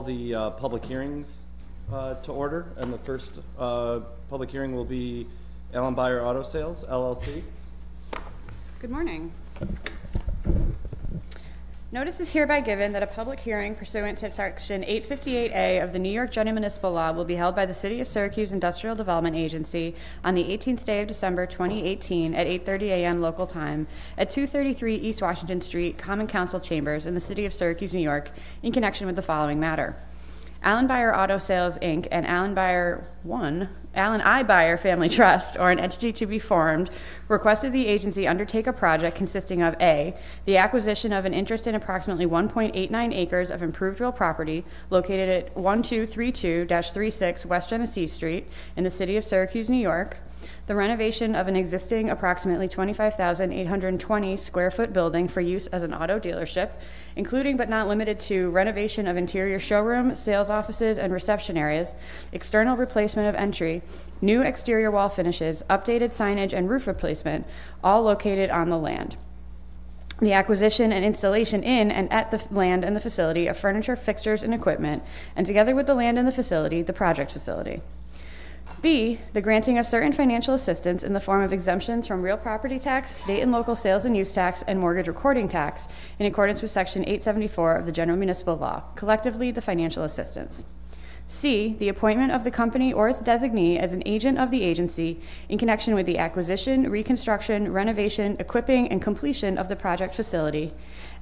the public hearings to order, and the first public hearing will be Allen Buyer Auto Sales, LLC. Good morning. Notice is hereby given that a public hearing pursuant to Section 858A of the New York General Municipal Law will be held by the City of Syracuse Industrial Development Agency on the 18th day of December 2018 at 8:30 a.m. local time at 233 East Washington Street, Common Council Chambers in the City of Syracuse, New York, in connection with the following matter. Allen Buyer Auto Sales, Inc. and Allen I Buyer Family Trust, or an entity to be formed, requested the agency undertake a project consisting of A, the acquisition of an interest in approximately 1.89 acres of improved real property located at 1232-36 West Genesee Street in the City of Syracuse, New York, the renovation of an existing approximately 25,820 square foot building for use as an auto dealership, including but not limited to renovation of interior showroom, sales offices, and reception areas, external replacement of entry, new exterior wall finishes, updated signage, and roof replacement, all located on the land. The acquisition and installation in and at the land and the facility of furniture, fixtures, and equipment, and together with the land and the facility, the project facility. B, the granting of certain financial assistance in the form of exemptions from real property tax, state and local sales and use tax, and mortgage recording tax in accordance with Section 874 of the General Municipal Law, collectively the financial assistance. C, the appointment of the company or its designee as an agent of the agency in connection with the acquisition, reconstruction, renovation, equipping, and completion of the project facility.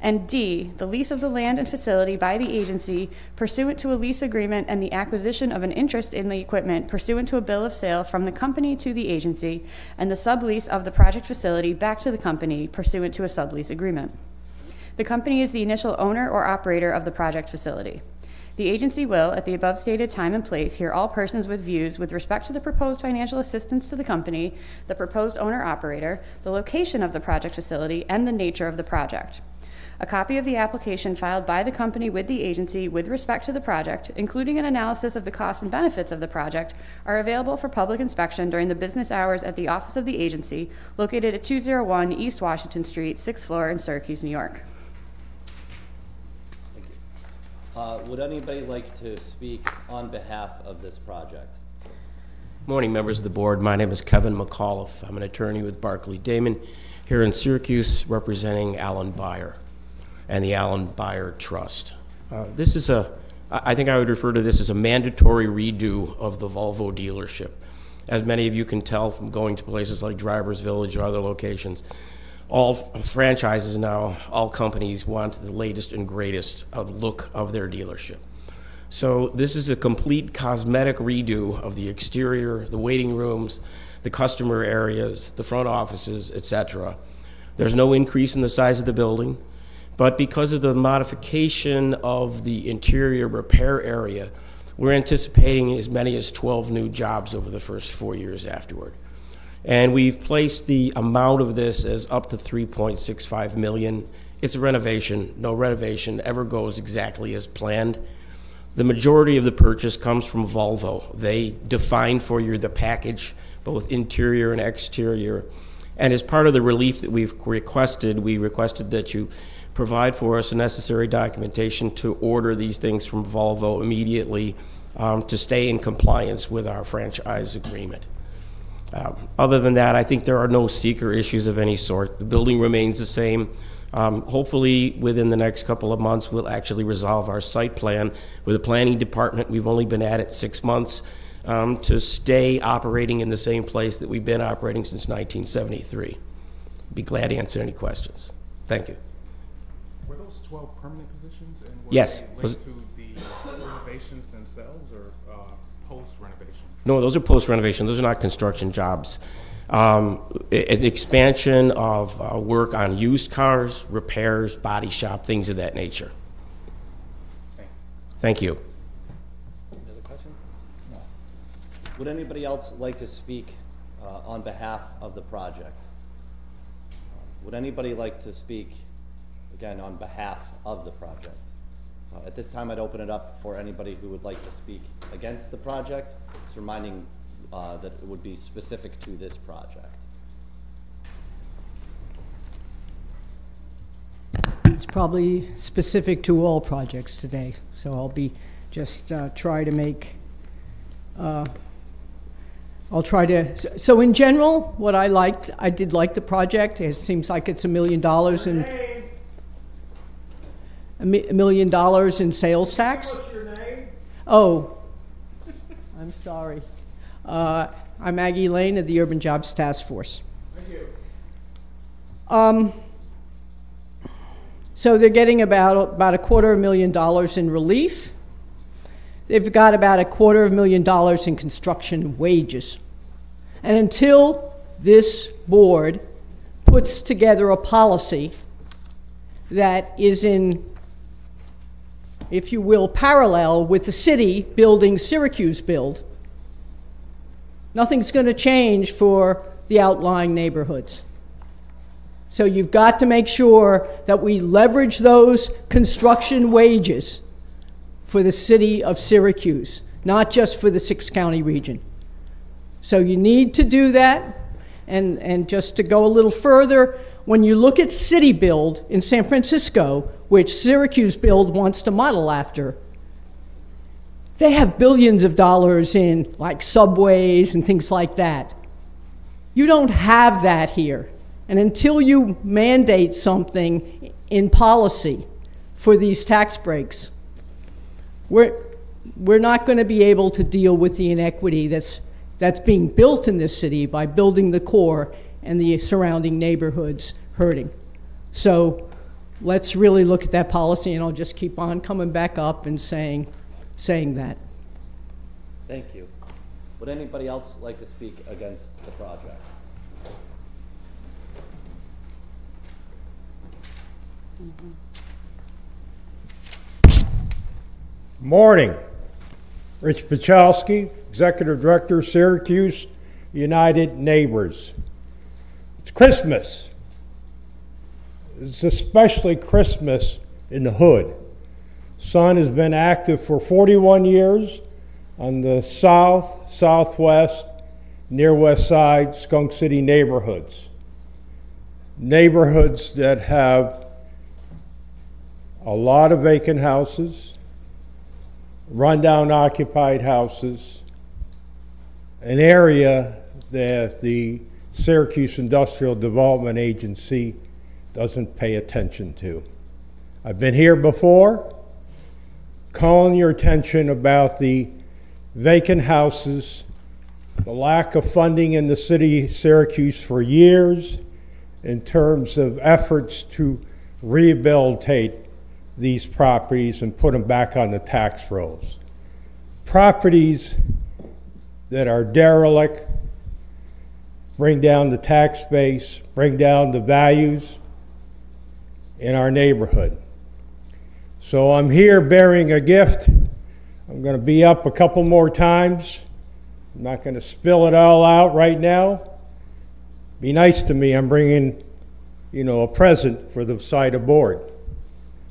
And D, the lease of the land and facility by the agency pursuant to a lease agreement and the acquisition of an interest in the equipment pursuant to a bill of sale from the company to the agency and the sublease of the project facility back to the company pursuant to a sublease agreement. The company is the initial owner or operator of the project facility. The agency will, at the above stated time and place, hear all persons with views with respect to the proposed financial assistance to the company, the proposed owner-operator, the location of the project facility, and the nature of the project. A copy of the application filed by the company with the agency with respect to the project, including an analysis of the costs and benefits of the project, are available for public inspection during the business hours at the office of the agency, located at 201 East Washington Street, 6th floor in Syracuse, New York. Would anybody like to speak on behalf of this project? Morning, members of the board. My name is Kevin McAuliffe. I'm an attorney with Barclay Damon here in Syracuse, representing Allen Buyer and the Allen Buyer Trust. I think I would refer to this as a mandatory redo of the Volvo dealership. As many of you can tell from going to places like Drivers Village or other locations, all franchises now, all companies want the latest and greatest look of their dealership. So this is a complete cosmetic redo of the exterior, the waiting rooms, the customer areas, the front offices, etc. There's no increase in the size of the building, but because of the modification of the interior repair area, we're anticipating as many as 12 new jobs over the first 4 years afterward. And we've placed the amount of this as up to $3.65 million. It's a renovation. No renovation ever goes exactly as planned. The majority of the purchase comes from Volvo. They define for you the package, both interior and exterior. And as part of the relief that we requested that you provide for us the necessary documentation to order these things from Volvo immediately to stay in compliance with our franchise agreement. Other than that, I think there are no seeker issues of any sort. The building remains the same. Hopefully, within the next couple of months, we'll actually resolve our site plan with the planning department. We've only been at it 6 months to stay operating in the same place that we've been operating since 1973. Be glad to answer any questions. Thank you. Were those 12 permanent positions? And were Yes. they linked to the renovations themselves or post-renovation? No, those are post-renovation. Those are not construction jobs. An expansion of work on used cars, repairs, body shop, things of that nature. Thank you. Any other questions? No. Would anybody else like to speak on behalf of the project? Would anybody like to speak, again, on behalf of the project? At this time, I'd open it up for anybody who would like to speak against the project. Just reminding that it would be specific to this project. It's probably specific to all projects today, so I'll be just try to make, I'll try to, so in general, what I did like the project. It seems like it's $1 million $1 million in sales tax. What's your name? Oh, I'm sorry. I'm Maggie Lane of the Urban Jobs Task Force. Thank you. So they're getting about $250,000 in relief. They've got about $250,000 in construction wages. And until this board puts together a policy that is in, if you will, parallel with the city building Syracuse build, nothing's going to change for the outlying neighborhoods. So you've got to make sure that we leverage those construction wages for the city of Syracuse, not just for the six-county region. So you need to do that. And just to go a little further, when you look at city build in San Francisco, which Syracuse build wants to model after, they have billions of dollars in like subways and things like that. You don't have that here. And until you mandate something in policy for these tax breaks, we're not going to be able to deal with the inequity that's being built in this city by building the core and the surrounding neighborhoods hurting. So let's really look at that policy, and I'll just keep on coming back up and saying that. Thank you. Would anybody else like to speak against the project? Morning. Rich Pachowski, Executive Director, Syracuse United Neighbors. It's Christmas. It's especially Christmas in the hood. Sun has been active for 41 years on the south, southwest, near west side Skunk City neighborhoods. Neighborhoods that have a lot of vacant houses, rundown occupied houses, an area that the Syracuse Industrial Development Agency doesn't pay attention to. I've been here before, calling your attention about the vacant houses, the lack of funding in the city of Syracuse for years in terms of efforts to rehabilitate these properties and put them back on the tax rolls. Properties that are derelict bring down the tax base, bring down the values in our neighborhood. So I'm here bearing a gift. I'm going to be up a couple more times. I'm not going to spill it all out right now. Be nice to me. I'm bringing, a present for the SIDA board.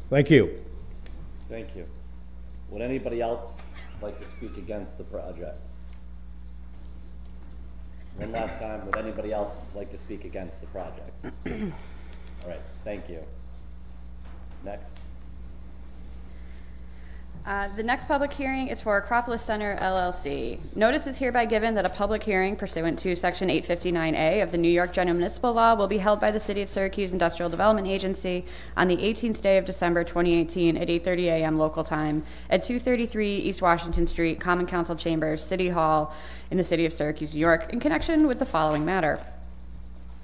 Thank you. Thank you. Would anybody else like to speak against the project? One last time, would anybody else like to speak against the project? All right, thank you. Next. The next public hearing is for Acropolis Center LLC. Notice is hereby given that a public hearing pursuant to Section 859A of the New York General Municipal Law will be held by the City of Syracuse Industrial Development Agency on the 18th day of December 2018 at 8:30 a.m. local time at 233 East Washington Street, Common Council Chambers, City Hall in the City of Syracuse, New York, in connection with the following matter.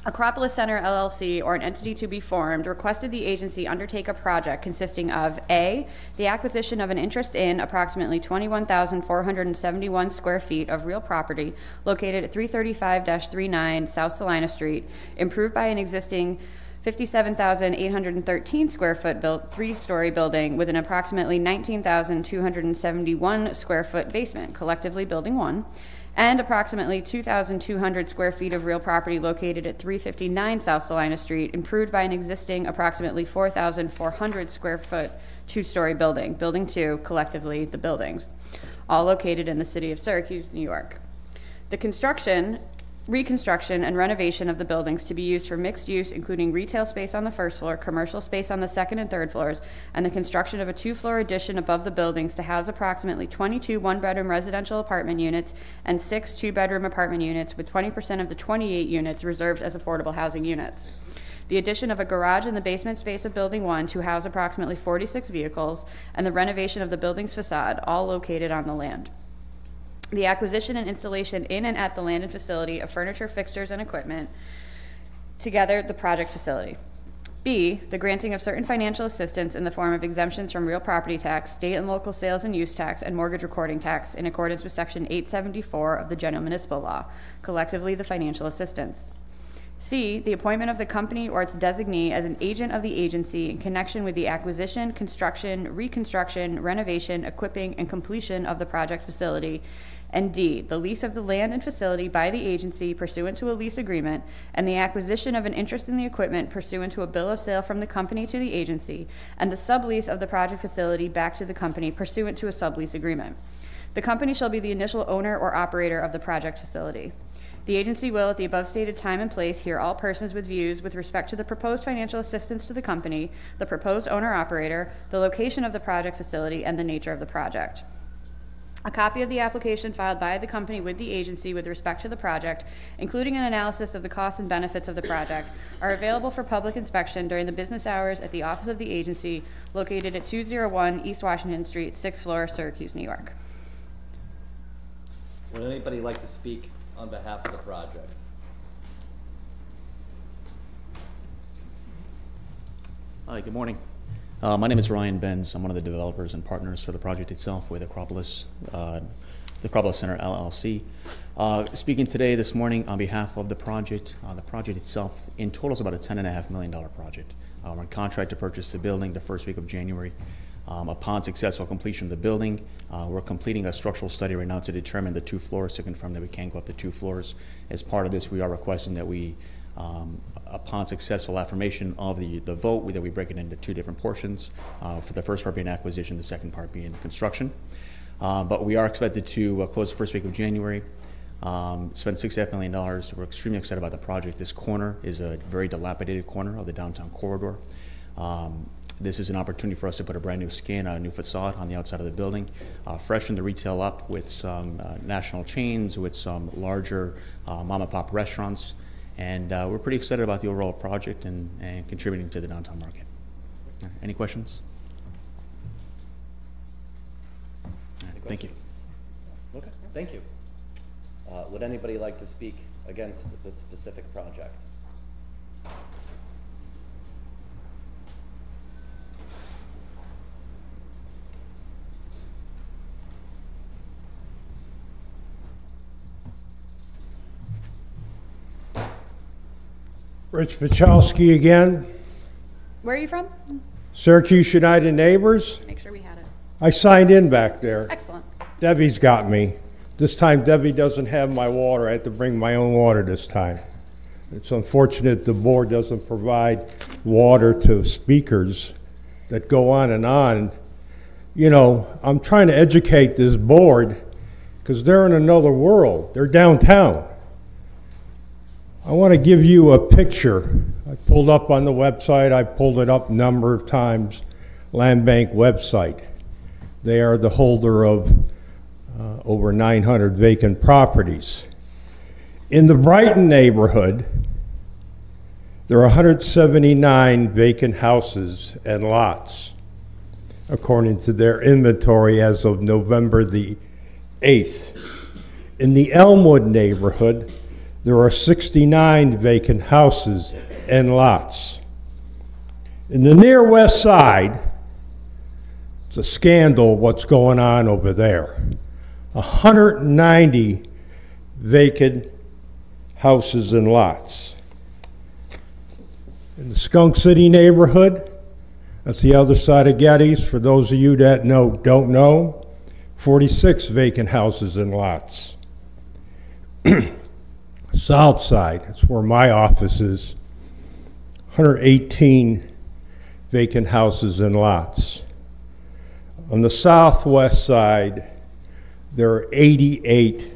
Acropolis Center LLC, or an entity to be formed, requested the agency undertake a project consisting of A, the acquisition of an interest in approximately 21,471 square feet of real property located at 335-39 South Salina Street, improved by an existing 57,813 square foot three-story building with an approximately 19,271 square foot basement, collectively Building 1, and approximately 2,200 square feet of real property located at 359 South Salina Street, improved by an existing approximately 4,400 square foot two-story building, Building 2, collectively the buildings, all located in the city of Syracuse, New York. The construction reconstruction, and renovation of the buildings to be used for mixed use, including retail space on the first floor, commercial space on the second and third floors, and the construction of a 2-floor addition above the buildings to house approximately 22 one-bedroom residential apartment units and 6 2-bedroom apartment units, with 20% of the 28 units reserved as affordable housing units. The addition of a garage in the basement space of Building 1 to house approximately 46 vehicles, and the renovation of the building's facade, all located on the land. The acquisition and installation in and at the land and facility of furniture, fixtures, and equipment, together the project facility. B, the granting of certain financial assistance in the form of exemptions from real property tax, state and local sales and use tax, and mortgage recording tax in accordance with Section 874 of the General Municipal Law, collectively the financial assistance. C, the appointment of the company or its designee as an agent of the agency in connection with the acquisition, construction, reconstruction, renovation, equipping, and completion of the project facility. And D, the lease of the land and facility by the agency pursuant to a lease agreement, and the acquisition of an interest in the equipment pursuant to a bill of sale from the company to the agency, and the sublease of the project facility back to the company pursuant to a sublease agreement. The company shall be the initial owner or operator of the project facility. The agency will, at the above stated time and place, hear all persons with views with respect to the proposed financial assistance to the company, the proposed owner-operator, the location of the project facility, and the nature of the project. A copy of the application filed by the company with the agency with respect to the project, including an analysis of the costs and benefits of the project, are available for public inspection during the business hours at the office of the agency, located at 201 East Washington Street, 6th floor, Syracuse, New York. Would anybody like to speak on behalf of the project? Hi, good morning. My name is Ryan Benz. I'm one of the developers and partners for the project itself with Acropolis, the Acropolis Center LLC. Speaking today, this morning, on behalf of the project itself, in total is about a $10.5 million project. We're in contract to purchase the building the first week of January. Upon successful completion of the building, we're completing a structural study right now to determine the 2 floors, to confirm that we can go up to 2 floors. As part of this, we are requesting that we, upon successful affirmation of the vote, that we break it into 2 different portions, for the first part being acquisition, the second part being construction. But we are expected to close the first week of January, spend $6.5 million. We're extremely excited about the project. This corner is a very dilapidated corner of the downtown corridor. This is an opportunity for us to put a brand new skin, a new facade on the outside of the building, freshen the retail up with some national chains, with some larger mom and pop restaurants. And we're pretty excited about the overall project and contributing to the downtown market. Any questions? Thank you. Okay, thank you. Would anybody like to speak against the specific project? Rich Wachowski again, Where are you from? Syracuse United Neighbors. Make sure we had it. I signed in back there. Excellent. Debbie's got me. This time Debbie doesn't have my water. I had to bring my own water this time. It's unfortunate the board doesn't provide water to speakers that go on and on. You know, I'm trying to educate this board because they're in another world. They're downtown. I want to give you a picture. I pulled up on the website. I pulled it up a number of times. Land Bank website. They are the holder of over 900 vacant properties. In the Brighton neighborhood, there are 179 vacant houses and lots, according to their inventory as of November the 8th. In the Elmwood neighborhood, there are 69 vacant houses and lots. In the near west side, it's a scandal what's going on over there. 190 vacant houses and lots. In the Skunk City neighborhood, that's the other side of Getty's, for those of you that don't know, 46 vacant houses and lots. South side, that's where my office is, 118 vacant houses and lots. On the southwest side, there are 88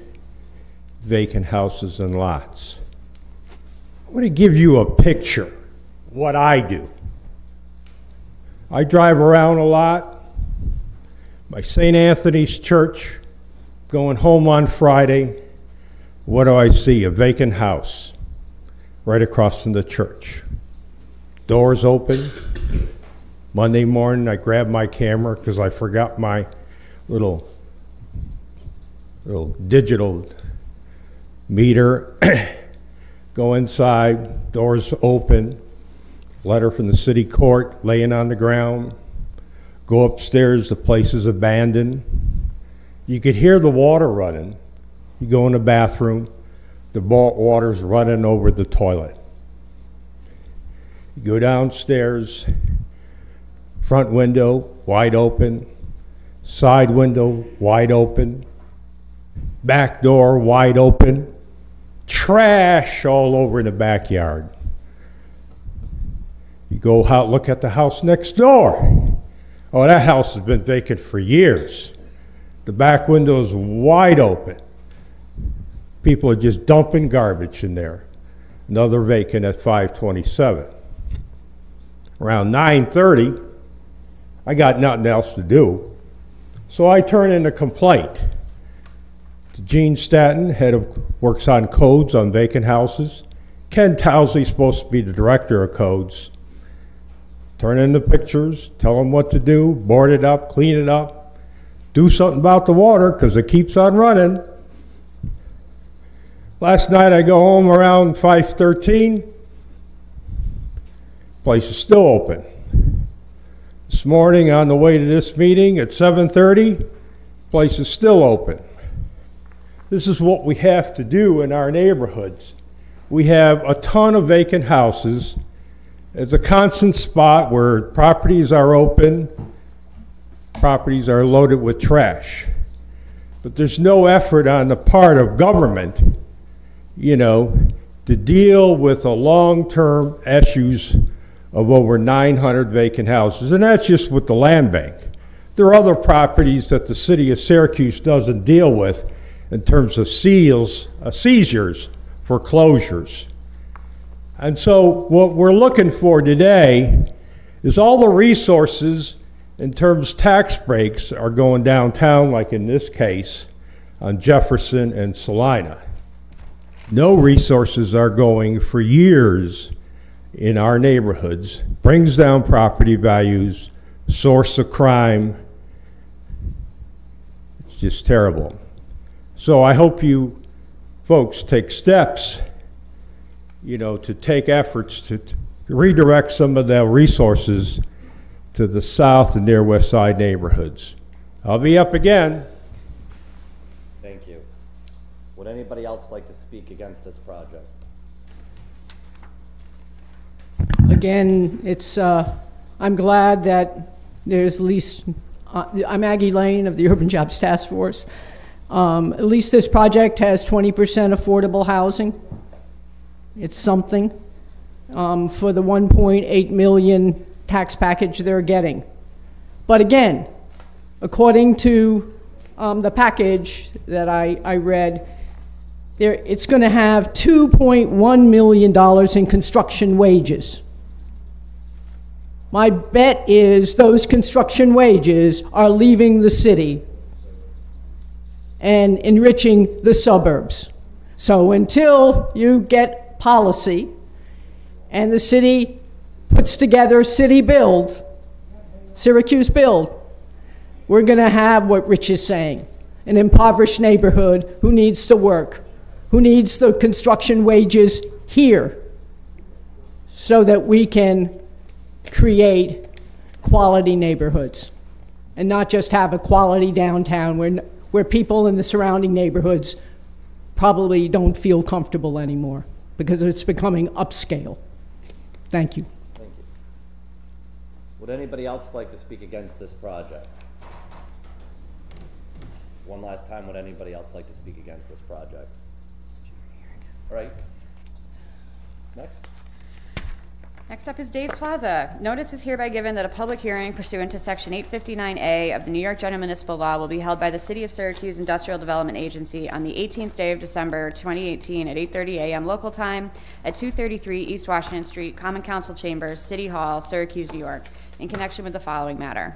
vacant houses and lots. I want to give you a picture what I do. I drive around a lot by St. Anthony's Church, going home on Friday. What do I see? A vacant house right across from the church. Doors open. Monday morning, I grab my camera because I forgot my little digital meter. Go inside, doors open, letter from the city court laying on the ground. Go upstairs, the place is abandoned. You could hear the water running. You go in the bathroom, the water's running over the toilet. You go downstairs, front window wide open, side window wide open, back door wide open, trash all over in the backyard. You go out, look at the house next door. Oh, that house has been vacant for years. The back window is wide open. People are just dumping garbage in there. Another vacant at 527. Around 9:30, I got nothing else to do, so I turn in a complaint to Gene Staton, head of works on codes on vacant houses. Ken Towsley's supposed to be the director of codes. Turn in the pictures, tell them what to do, board it up, clean it up, do something about the water because it keeps on running. Last night I go home around 5:13. Place is still open. This morning on the way to this meeting at 7:30, place is still open. This is what we have to do in our neighborhoods. We have a ton of vacant houses. It's a constant spot where properties are open, properties are loaded with trash. But there's no effort on the part of government, to deal with the long-term issues of over 900 vacant houses, and that's just with the land bank. There are other properties that the city of Syracuse doesn't deal with in terms of seizures, foreclosures. And so what we're looking for today is all the resources in terms of tax breaks are going downtown, like in this case, on Jefferson and Salina. No resources are going for years in our neighborhoods, brings down property values, source of crime. It's just terrible. So I hope you folks take steps, to take efforts to redirect some of the resources to the south and near west side neighborhoods. I'll be up again. Thank you. Would anybody else like to speak against this project? Again, I'm glad that there's at least, I'm Aggie Lane of the Urban Jobs Task Force. At least this project has 20% affordable housing. It's something for the 1.8 million tax package they're getting. But again, according to the package that I read, it's going to have $2.1 million in construction wages. My bet is those construction wages are leaving the city and enriching the suburbs. So until you get policy and the city puts together City Build, Syracuse Build, we're going to have what Rich is saying, an impoverished neighborhood who needs to work, who needs the construction wages here so that we can create quality neighborhoods and not just have a quality downtown where people in the surrounding neighborhoods probably don't feel comfortable anymore because it's becoming upscale. Thank you. Thank you. Would anybody else like to speak against this project? One last time, would anybody else like to speak against this project? All right. Next. Next up is Days Plaza. Notice is hereby given that a public hearing pursuant to Section 859A of the New York General Municipal Law will be held by the City of Syracuse Industrial Development Agency on the 18th day of December 2018 at 8:30 a.m. local time at 233 East Washington Street, Common Council Chambers, City Hall, Syracuse, New York, in connection with the following matter.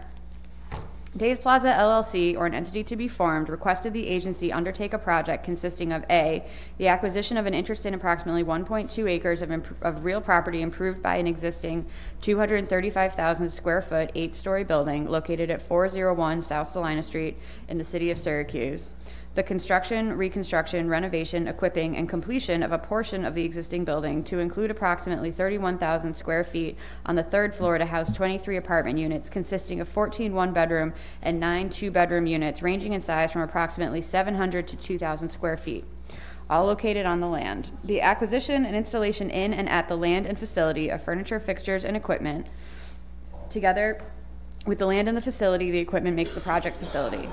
Days Plaza LLC, or an entity to be formed, requested the agency undertake a project consisting of A, the acquisition of an interest in approximately 1.2 acres of real property improved by an existing 235,000 square foot, 8-story building located at 401 South Salina Street in the city of Syracuse. The construction, reconstruction, renovation, equipping, and completion of a portion of the existing building to include approximately 31,000 square feet on the 3rd floor to house 23 apartment units consisting of 14 one-bedroom and 9 two-bedroom units ranging in size from approximately 700 to 2,000 square feet, all located on the land. The acquisition and installation in and at the land and facility of furniture, fixtures, and equipment, together with the land and the facility, the equipment makes the project facility.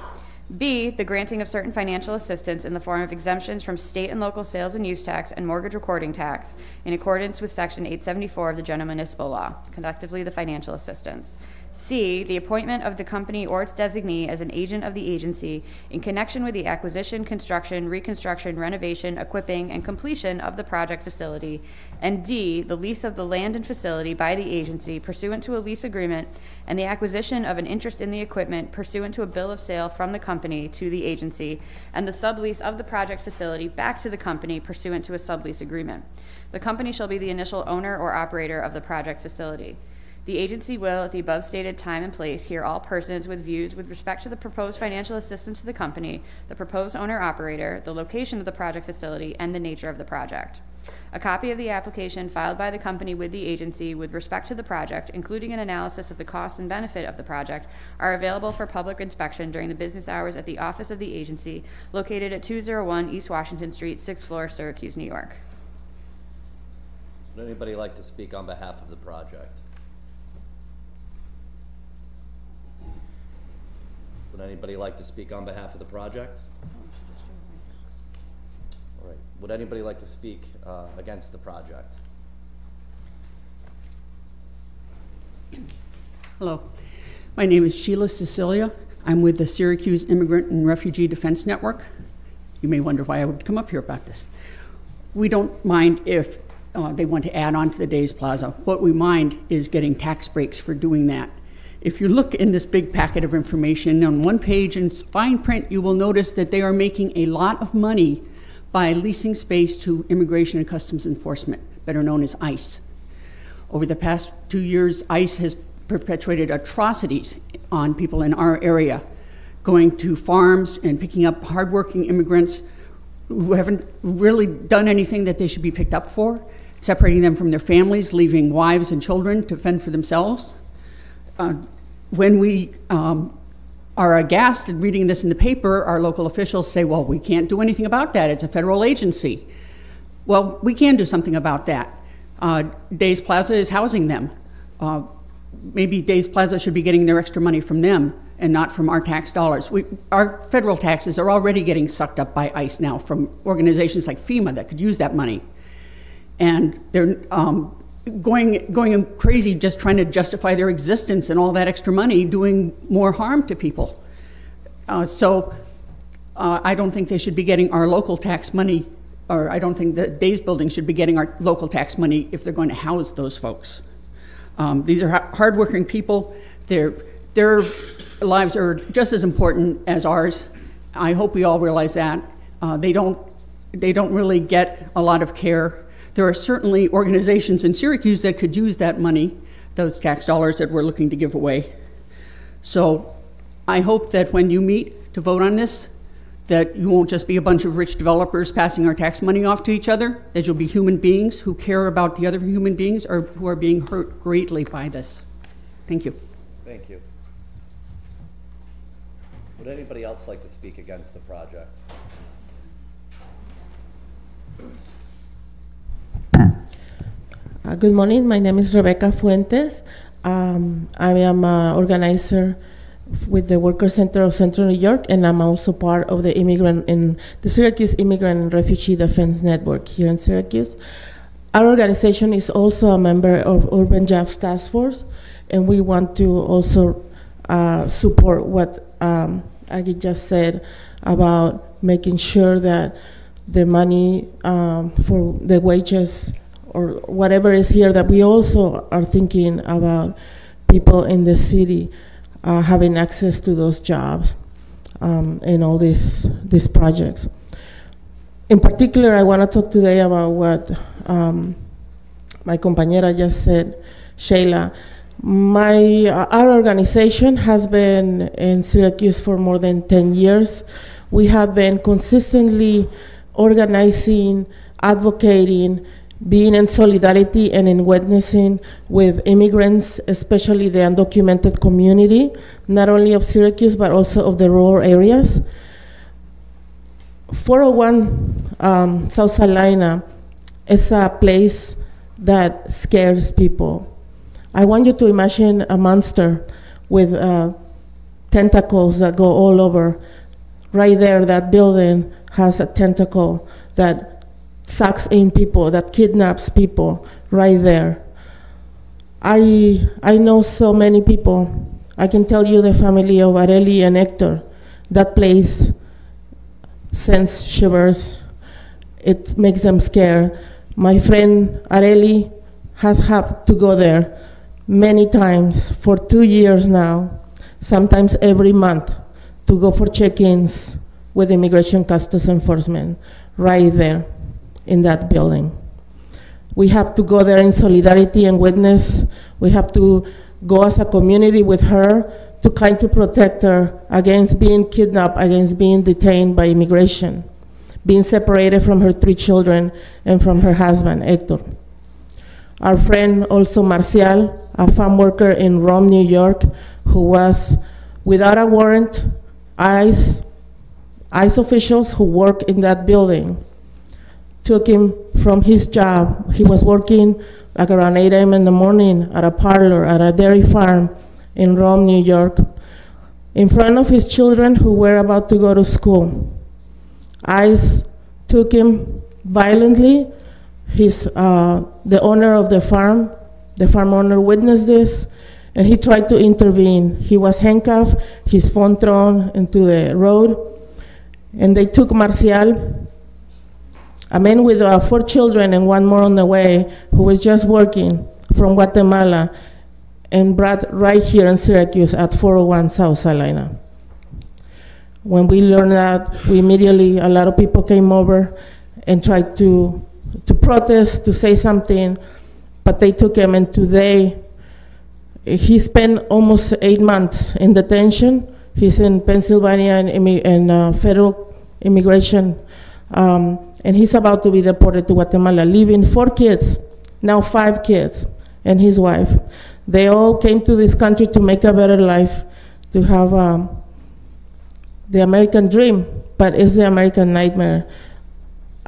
B, the granting of certain financial assistance in the form of exemptions from state and local sales and use tax and mortgage recording tax in accordance with Section 874 of the General Municipal Law, collectively the financial assistance. C, the appointment of the company or its designee as an agent of the agency in connection with the acquisition, construction, reconstruction, renovation, equipping, and completion of the project facility. And D, the lease of the land and facility by the agency pursuant to a lease agreement and the acquisition of an interest in the equipment pursuant to a bill of sale from the company to the agency and the sublease of the project facility back to the company pursuant to a sublease agreement. The company shall be the initial owner or operator of the project facility. The agency will, at the above stated time and place, hear all persons with views with respect to the proposed financial assistance to the company, the proposed owner-operator, the location of the project facility, and the nature of the project. A copy of the application filed by the company with the agency with respect to the project, including an analysis of the cost and benefit of the project, are available for public inspection during the business hours at the office of the agency, located at 201 East Washington Street, 6th floor, Syracuse, New York. Would anybody like to speak on behalf of the project? Would anybody like to speak on behalf of the project? All right. Would anybody like to speak against the project? Hello. My name is Sheila Cecilia. I'm with the Syracuse Immigrant and Refugee Defense Network. You may wonder why I would come up here about this. We don't mind if they want to add on to the Days Plaza. What we mind is getting tax breaks for doing that. If you look in this big packet of information, on one page in fine print, you will notice that they are making a lot of money by leasing space to Immigration and Customs Enforcement, better known as ICE. Over the past 2 years, ICE has perpetuated atrocities on people in our area, going to farms and picking up hardworking immigrants who haven't really done anything that they should be picked up for, separating them from their families, leaving wives and children to fend for themselves. When we are aghast at reading this in the paper, our local officials say, well, we can't do anything about that. It's a federal agency. Well, we can do something about that. Days Plaza is housing them. Maybe Days Plaza should be getting their extra money from them and not from our tax dollars. Our federal taxes are already getting sucked up by ICE now from organizations like FEMA that could use that money. And they're going crazy just trying to justify their existence and all that extra money doing more harm to people. So I don't think they should be getting our local tax money, or I don't think the Days building should be getting our local tax money if they're going to house those folks. These are hardworking people. Their lives are just as important as ours. I hope we all realize that. They don't really get a lot of care. There are certainly organizations in Syracuse that could use that money, those tax dollars that we're looking to give away. So I hope that when you meet to vote on this, that you won't just be a bunch of rich developers passing our tax money off to each other, that you'll be human beings who care about the other human beings or who are being hurt greatly by this. Thank you. Thank you. Would anybody else like to speak against the project? Good morning. My name is Rebecca Fuentes. I am an organizer with the Worker Center of Central New York, and I'm also part of the Syracuse Immigrant and Refugee Defense Network here in Syracuse. our organization is also a member of Urban Jobs Task Force, and we want to also support what Aggie just said about making sure that the money for the wages or whatever is here, that we also are thinking about people in the city having access to those jobs in all these projects. In particular, I want to talk today about what my compañera just said, Sheila. Our organization has been in Syracuse for more than 10 years. We have been consistently organizing, advocating, being in solidarity and in witnessing with immigrants, especially the undocumented community, not only of Syracuse, but also of the rural areas. 401 South Salina is a place that scares people. I want you to imagine a monster with tentacles that go all over. Right there, that building has a tentacle that sucks in people, that kidnaps people, right there. I know so many people. I can tell you the family of Areli and Hector. That place sends shivers. It makes them scared. My friend Areli has had to go there many times for 2 years now, sometimes every month, to go for check-ins with Immigration Customs Enforcement right there in that building. We have to go there in solidarity and witness. We have to go as a community with her to kind to protect her against being kidnapped, against being detained by immigration, being separated from her 3 children and from her husband, Hector. Our friend also Marcial, a farm worker in Rome, New York, who was without a warrant, ICE officials who work in that building took him from his job. He was working like around 8 a.m. in the morning at a parlor, at a dairy farm in Rome, New York, in front of his children who were about to go to school. ICE took him violently. The owner of the farm owner witnessed this, and he tried to intervene. He was handcuffed, his phone thrown into the road, and they took Marcial, a man with 4 children and 1 more on the way, who was just working from Guatemala, and brought right here in Syracuse at 401 South Salina. When we learned that, we immediately, a lot of people came over and tried to protest, to say something, but they took him, and today, he spent almost 8 months in detention. He's in Pennsylvania in federal immigration, and he's about to be deported to Guatemala, leaving 4 kids, now 5 kids, and his wife. They all came to this country to make a better life, to have the American dream, but it's the American nightmare.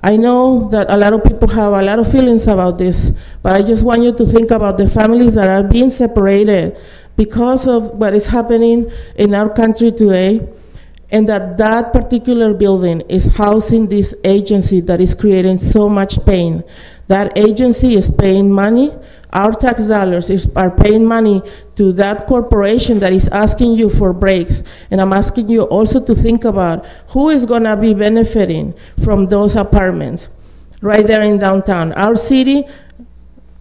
I know that a lot of people have a lot of feelings about this, but I just want you to think about the families that are being separated because of what is happening in our country today, and that particular building is housing this agency that is creating so much pain. That agency is paying money. Our tax dollars are paying money to that corporation that is asking you for breaks. And I'm asking you also to think about who is going to be benefiting from those apartments right there in downtown. Our city,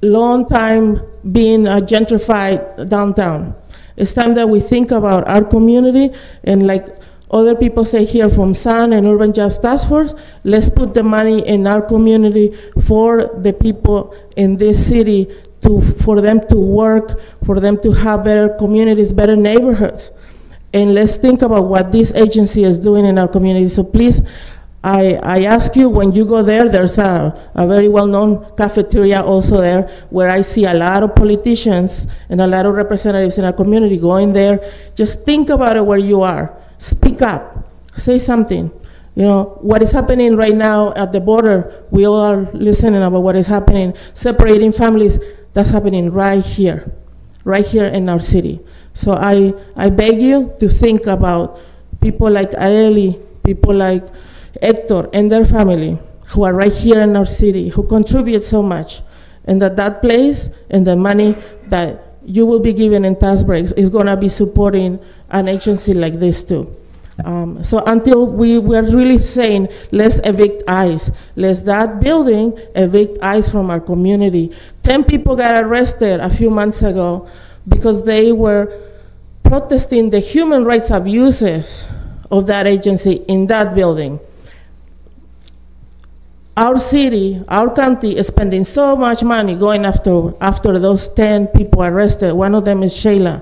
long time being a gentrified downtown. It's time that we think about our community, and like other people say here from SUN and Urban Jobs Task Force, let's put the money in our community for the people in this city, for them to work, for them to have better communities, better neighborhoods. And let's think about what this agency is doing in our community. So please, I ask you, when you go there, there's a very well-known cafeteria also there, where I see a lot of politicians and a lot of representatives in our community going there. Just think about it where you are. Speak up, say something. You know, what is happening right now at the border, we all are listening about what is happening, separating families. That's happening right here in our city. So I beg you to think about people like Areli, people like Hector and their family, who are right here in our city, who contribute so much. and that place and the money that you will be given in tax breaks is going to be supporting an agency like this too. So until we are really saying, let's evict ICE, let's that building evict ICE from our community. 10 people got arrested a few months ago because they were protesting the human rights abuses of that agency in that building. Our city, our county is spending so much money going after those 10 people arrested. One of them is Shayla.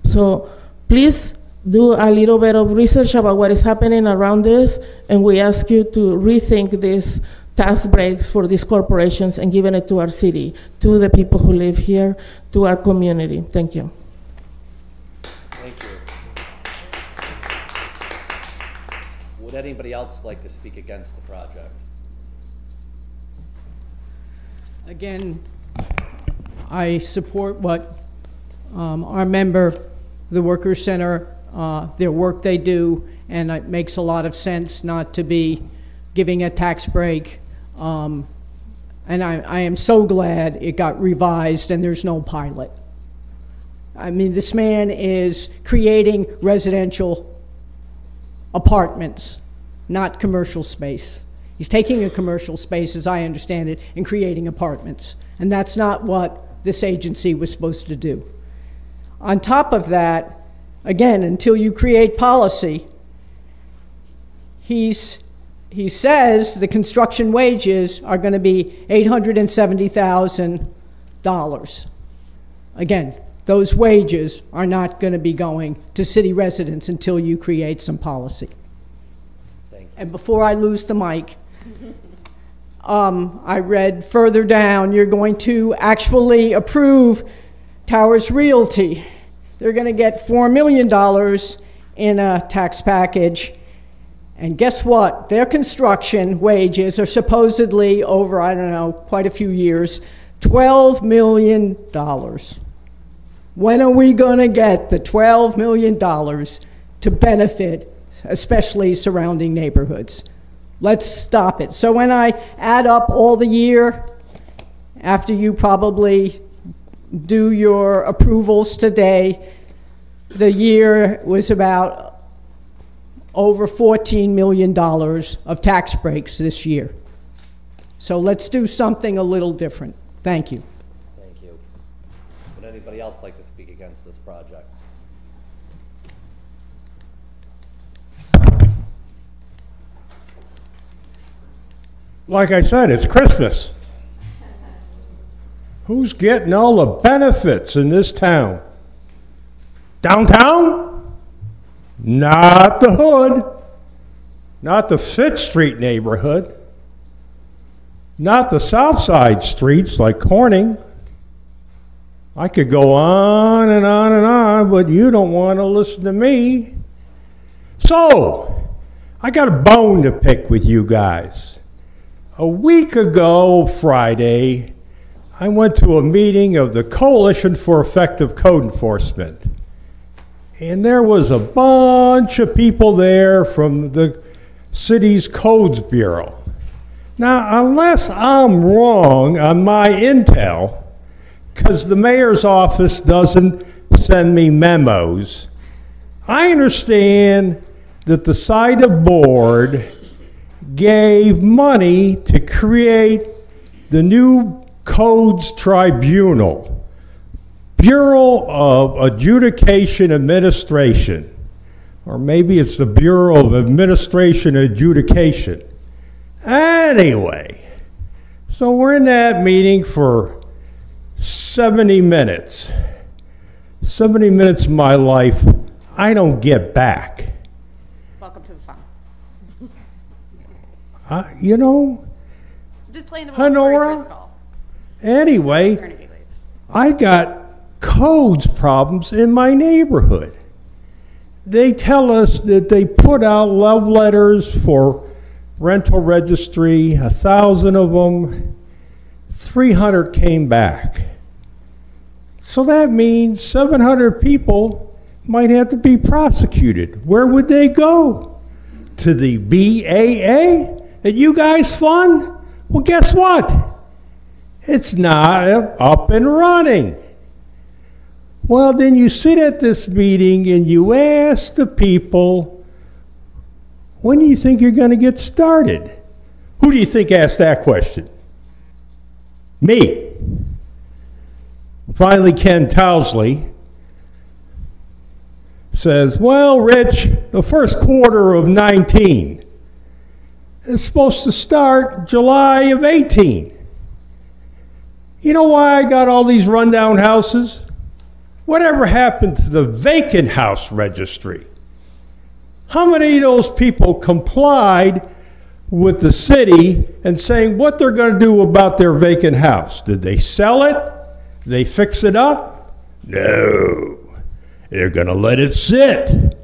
So please do a little bit of research about what is happening around this, and we ask you to rethink these tax breaks for these corporations and giving it to our city, to the people who live here, to our community. Thank you. Thank you. Would anybody else like to speak against the project? Again, I support what our member, the Workers' Center, their work they do, and it makes a lot of sense not to be giving a tax break. And I am so glad it got revised and there's no pilot. I mean, this man is creating residential apartments, not commercial space. He's taking a commercial space, as I understand it, and creating apartments. And that's not what this agency was supposed to do. On top of that, again, until you create policy, he says the construction wages are going to be $870,000. Again, those wages are not going to be going to city residents until you create some policy. Thank you. And before I lose the mic, I read further down, you're going to actually approve Towers Realty. They're going to get $4 million in a tax package. And guess what? Their construction wages are supposedly over, I don't know, quite a few years, $12 million. When are we going to get the $12 million to benefit, especially surrounding neighborhoods? Let's stop it. So when I add up all the year, after you probably do your approvals today, the year was about over $14 million of tax breaks this year. So let's do something a little different. Thank you. Thank you. Would anybody else like to speak against this project? Like I said, it's Christmas. Who's getting all the benefits in this town? Downtown? Not the hood. Not the Fifth Street neighborhood. Not the South Side streets like Corning. I could go on and on and on, but you don't want to listen to me. So, I got a bone to pick with you guys. A week ago, Friday, I went to a meeting of the Coalition for Effective Code Enforcement. And there was a bunch of people there from the city's Codes Bureau. Now, unless I'm wrong on my intel, because the mayor's office doesn't send me memos, I understand that the SIDA board gave money to create the new Codes Tribunal, Bureau of Adjudication Administration, or maybe it's the Bureau of Administration Adjudication. Anyway, so we're in that meeting for 70 minutes. 70 minutes of my life I don't get back. Welcome to the fun. You know, Just playing the role Honora, anyway, maternity leave. I got codes problems in my neighborhood. They tell us that they put out love letters for rental registry, 1,000 of them, 300 came back. So that means 700 people might have to be prosecuted. Where would they go? To the BAA that you guys fund? Well, guess what? It's not up and running. Well, then you sit at this meeting and you ask the people, when do you think you're going to get started? Who do you think asked that question? Me. Finally, Ken Towsley says, well, Rich, the first quarter of 19 is supposed to start July of 18. You know why I got all these rundown houses? Whatever happened to the vacant house registry? How many of those people complied with the city and saying what they're going to do about their vacant house? Did they sell it? Did they fix it up? No. They're going to let it sit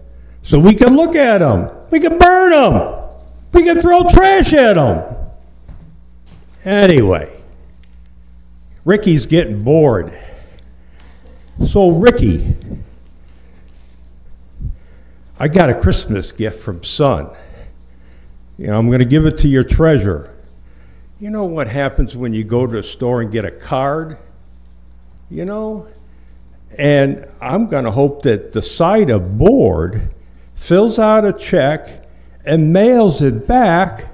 so we can look at them. We can burn them. We can throw trash at them. Anyway, Ricky's getting bored. So Ricky, I got a Christmas gift from Son. You know, I'm going to give it to your treasurer. You know what happens when you go to a store and get a card? You know? And I'm going to hope that the SIDA board fills out a check and mails it back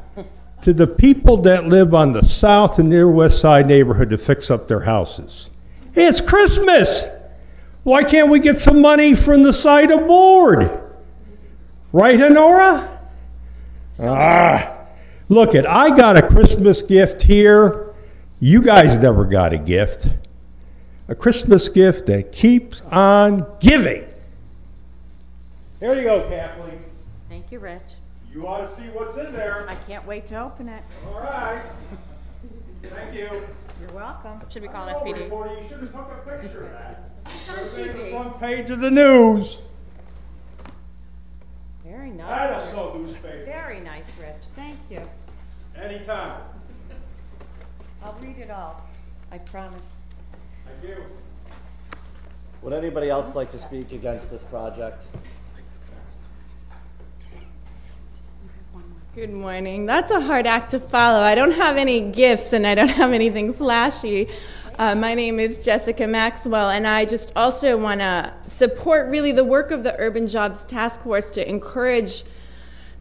to the people that live on the south and near west side neighborhood to fix up their houses. It's Christmas! Why can't we get some money from the SIDA board? Right, Honora? Look it, I got a Christmas gift here. You guys never got a gift. A Christmas gift that keeps on giving. Here you go, Kathleen. Thank you, Rich. You ought to see what's in there. I can't wait to open it. All right. Thank you. You're welcome. Should we call I know, SPD? reporter, you should have took a picture of that. It's on It'll be the TV. front page of the news. Very nice. That'll Rich. sell newspaper. Very nice, Rich. Thank you. Anytime. I'll read it all. I promise. Thank you. Would anybody else like to speak against this project? Good morning. That's a hard act to follow. I don't have any gifts and I don't have anything flashy. My name is Jessica Maxwell, and I just also want to support really the work of the Urban Jobs Task Force to encourage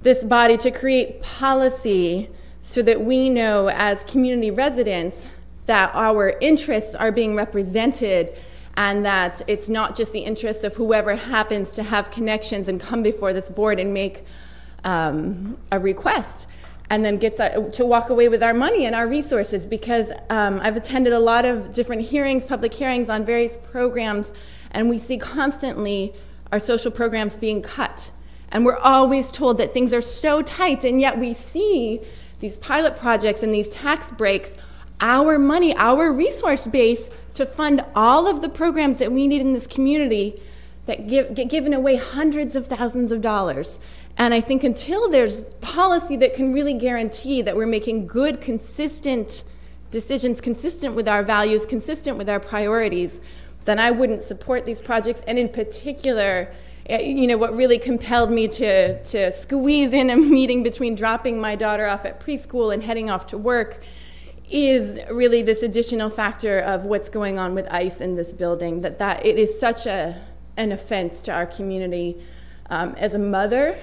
this body to create policy so that we know as community residents that our interests are being represented and that it's not just the interests of whoever happens to have connections and come before this board and make a request and then gets to walk away with our money and our resources, because I've attended a lot of different hearings, public hearings on various programs, and we see constantly our social programs being cut. And we're always told that things are so tight, and yet we see these pilot projects and these tax breaks, our money, our resource base to fund all of the programs that we need in this community that get given away hundreds of thousands of dollars. And I think until there's policy that can really guarantee that we're making good, consistent decisions, consistent with our values, consistent with our priorities, then I wouldn't support these projects. And in particular, you know, what really compelled me to squeeze in a meeting between dropping my daughter off at preschool and heading off to work is really this additional factor of what's going on with ICE in this building, that it is such an offense to our community. As a mother,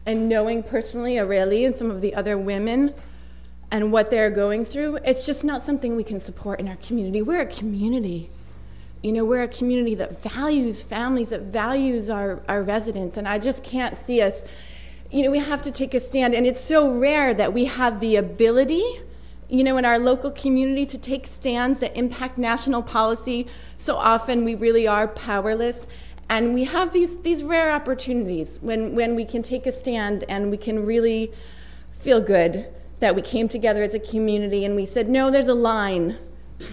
and knowing personally Aurelie and some of the other women and what they're going through, it's just not something we can support in our community. We're a community. You know, we're a community that values families, that values our residents, and I just can't see us, you know, we have to take a stand, and it's so rare that we have the ability, you know, in our local community to take stands that impact national policy. So often we really are powerless. And we have these rare opportunities when we can take a stand and we can really feel good that we came together as a community and we said, no, there's a line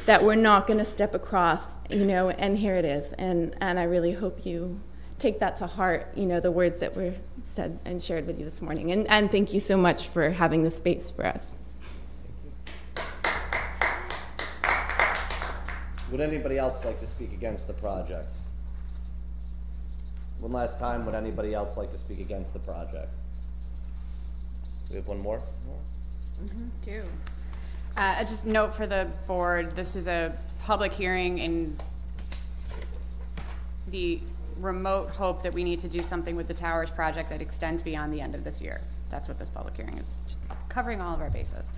that we're not going to step across, you know, and here it is. And I really hope you take that to heart, you know, the words that were said and shared with you this morning. And thank you so much for having the space for us. Would anybody else like to speak against the project? One last time, would anybody else like to speak against the project? We have one more? Two. Just note for the board, this is a public hearing in the remote hope that we need to do something with the towers project that extends beyond the end of this year. That's what this public hearing is, covering all of our bases.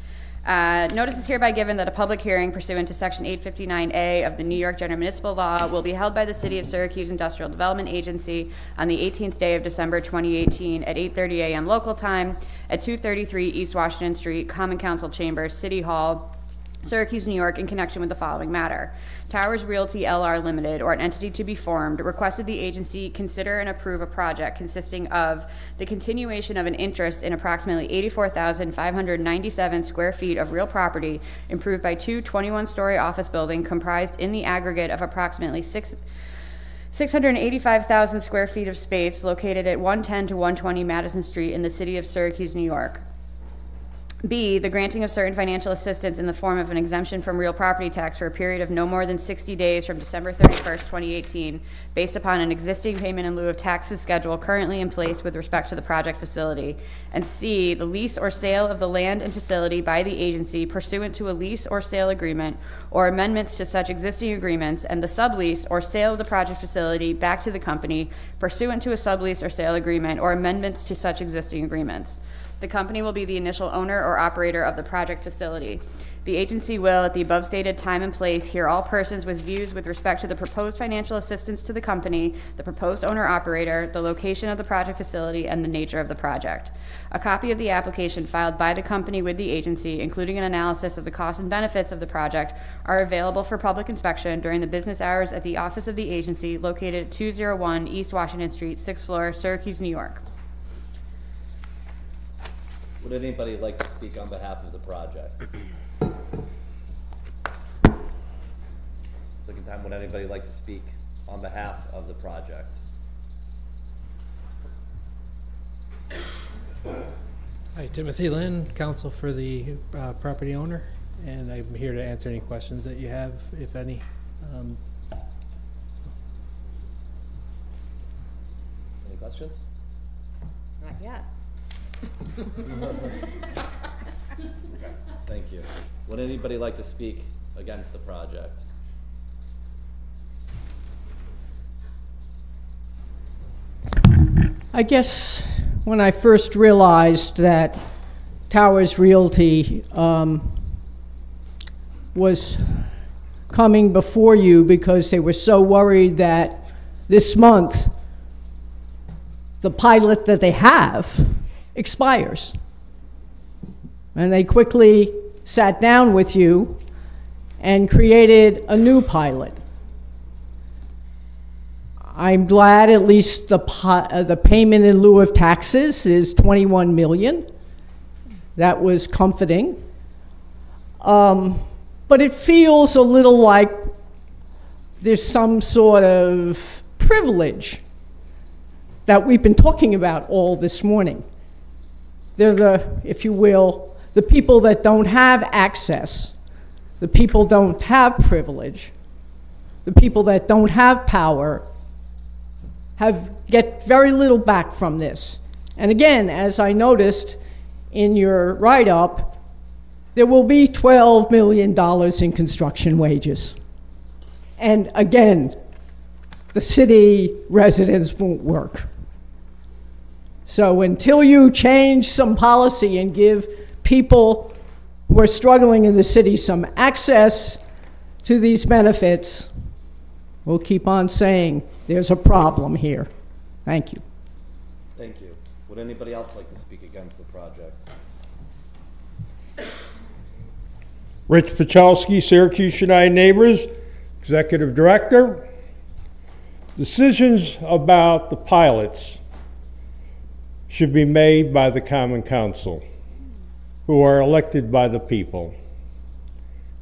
Notice is hereby given that a public hearing pursuant to Section 859A of the New York General Municipal Law will be held by the City of Syracuse Industrial Development Agency on the 18th day of December 2018 at 8:30 a.m. local time at 233 East Washington Street, Common Council Chambers, City Hall, Syracuse, New York, in connection with the following matter. Towers Realty LR Limited, or an entity to be formed, requested the agency consider and approve a project consisting of the continuation of an interest in approximately 84,597 square feet of real property improved by two 21-story office buildings comprised in the aggregate of approximately 685,000 square feet of space located at 110 to 120 Madison Street in the city of Syracuse, New York. B, the granting of certain financial assistance in the form of an exemption from real property tax for a period of no more than 60 days from December 31st, 2018, based upon an existing payment in lieu of taxes schedule currently in place with respect to the project facility. And C, the lease or sale of the land and facility by the agency pursuant to a lease or sale agreement or amendments to such existing agreements, and the sublease or sale of the project facility back to the company pursuant to a sublease or sale agreement or amendments to such existing agreements. The company will be the initial owner or operator of the project facility. The agency will, at the above stated time and place, hear all persons with views with respect to the proposed financial assistance to the company, the proposed owner-operator, the location of the project facility, and the nature of the project. A copy of the application filed by the company with the agency, including an analysis of the costs and benefits of the project, are available for public inspection during the business hours at the office of the agency located at 201 East Washington Street, 6th floor, Syracuse, New York. Would anybody like to speak on behalf of the project? Second time, would anybody like to speak on behalf of the project? Hi, Timothy Lynn, counsel for the property owner, and I'm here to answer any questions that you have, if any. Any questions? Not yet. Thank you. Would anybody like to speak against the project? I guess when I first realized that Towers Realty was coming before you because they were so worried that this month the pilot that they have expires. And they quickly sat down with you and created a new pilot. I'm glad at least the payment in lieu of taxes is $21 million. That was comforting. But it feels a little like there's some sort of privilege that we've been talking about all this morning. They're the, if you will, the people that don't have access, the people don't have privilege, the people that don't have power get very little back from this. And again, as I noticed in your write-up, there will be $12 million in construction wages. And again, the city residents won't work. So until you change some policy and give people who are struggling in the city some access to these benefits, we'll keep on saying there's a problem here. Thank you. Thank you. Would anybody else like to speak against the project? Rich Pachalski, Syracuse United Neighbors, Executive Director. Decisions about the pilots should be made by the Common Council, who are elected by the people.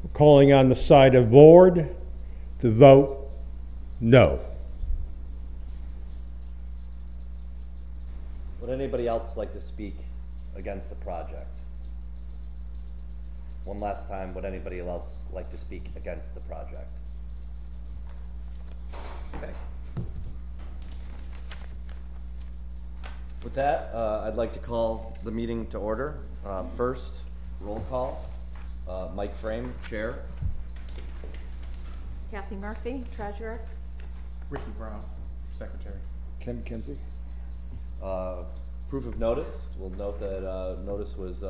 We're calling on the SIDA board to vote no. Would anybody else like to speak against the project? One last time, would anybody else like to speak against the project? Okay. With that, I'd like to call the meeting to order. First, roll call. Mike Frame, Chair. Kathy Murphy, treasurer. Ricky Brown, secretary. Ken Kinsey. Proof of notice. We'll note that notice was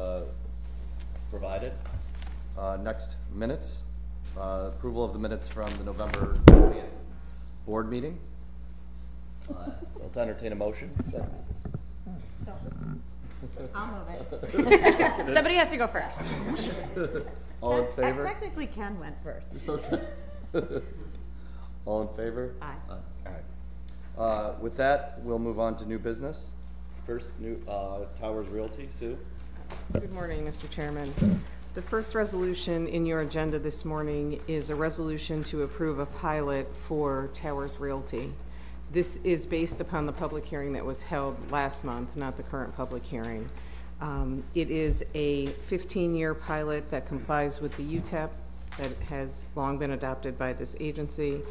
provided. Next, minutes. Approval of the minutes from the November 20th board meeting. Let's entertain a motion. So, I'll move it. Somebody has to go first. All in favor? Technically, Ken went first. Okay. All in favor? Aye. Aye. With that, we'll move on to new business. First, new Towers Realty. Sue? Good morning, Mr. Chairman. The first resolution in your agenda this morning is a resolution to approve a pilot for Towers Realty. This is based upon the public hearing that was held last month, not the current public hearing. It is a 15-year pilot that complies with the UTEP that has long been adopted by this agency.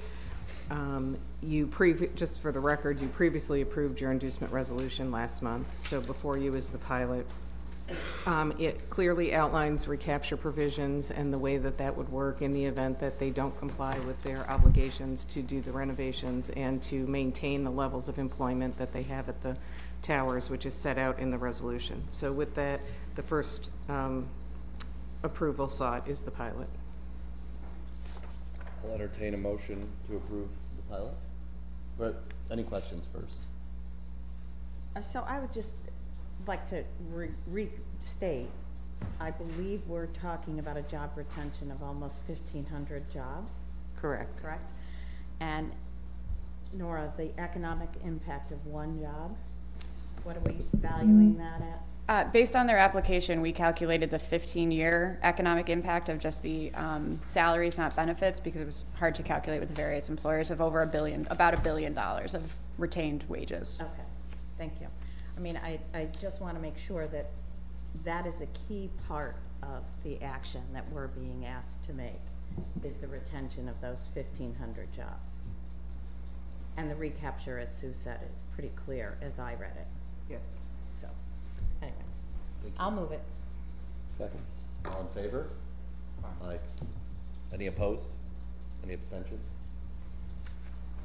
Just for the record, you previously approved your inducement resolution last month, so before you is the pilot. It clearly outlines recapture provisions and the way that that would work in the event that they don't comply with their obligations to do the renovations and to maintain the levels of employment that they have at the towers, which is set out in the resolution. So with that, the first approval sought is the pilot. I'll entertain a motion to approve the pilot. But any questions first? So I would just like to restate, I believe we're talking about a job retention of almost 1,500 jobs. Correct. Correct? And Nora, the economic impact of one job, what are we valuing that at? Based on their application, we calculated the 15-year economic impact of just the salaries, not benefits, because it was hard to calculate with the various employers, of over about $1 billion of retained wages. Okay, thank you. I mean, I just want to make sure that that is a key part of the action that we're being asked to make, is the retention of those 1,500 jobs. And the recapture, as Sue said, is pretty clear as I read it. Yes. So, anyway, I'll move it. Second. All in favor? Aye. Any opposed? Any abstentions?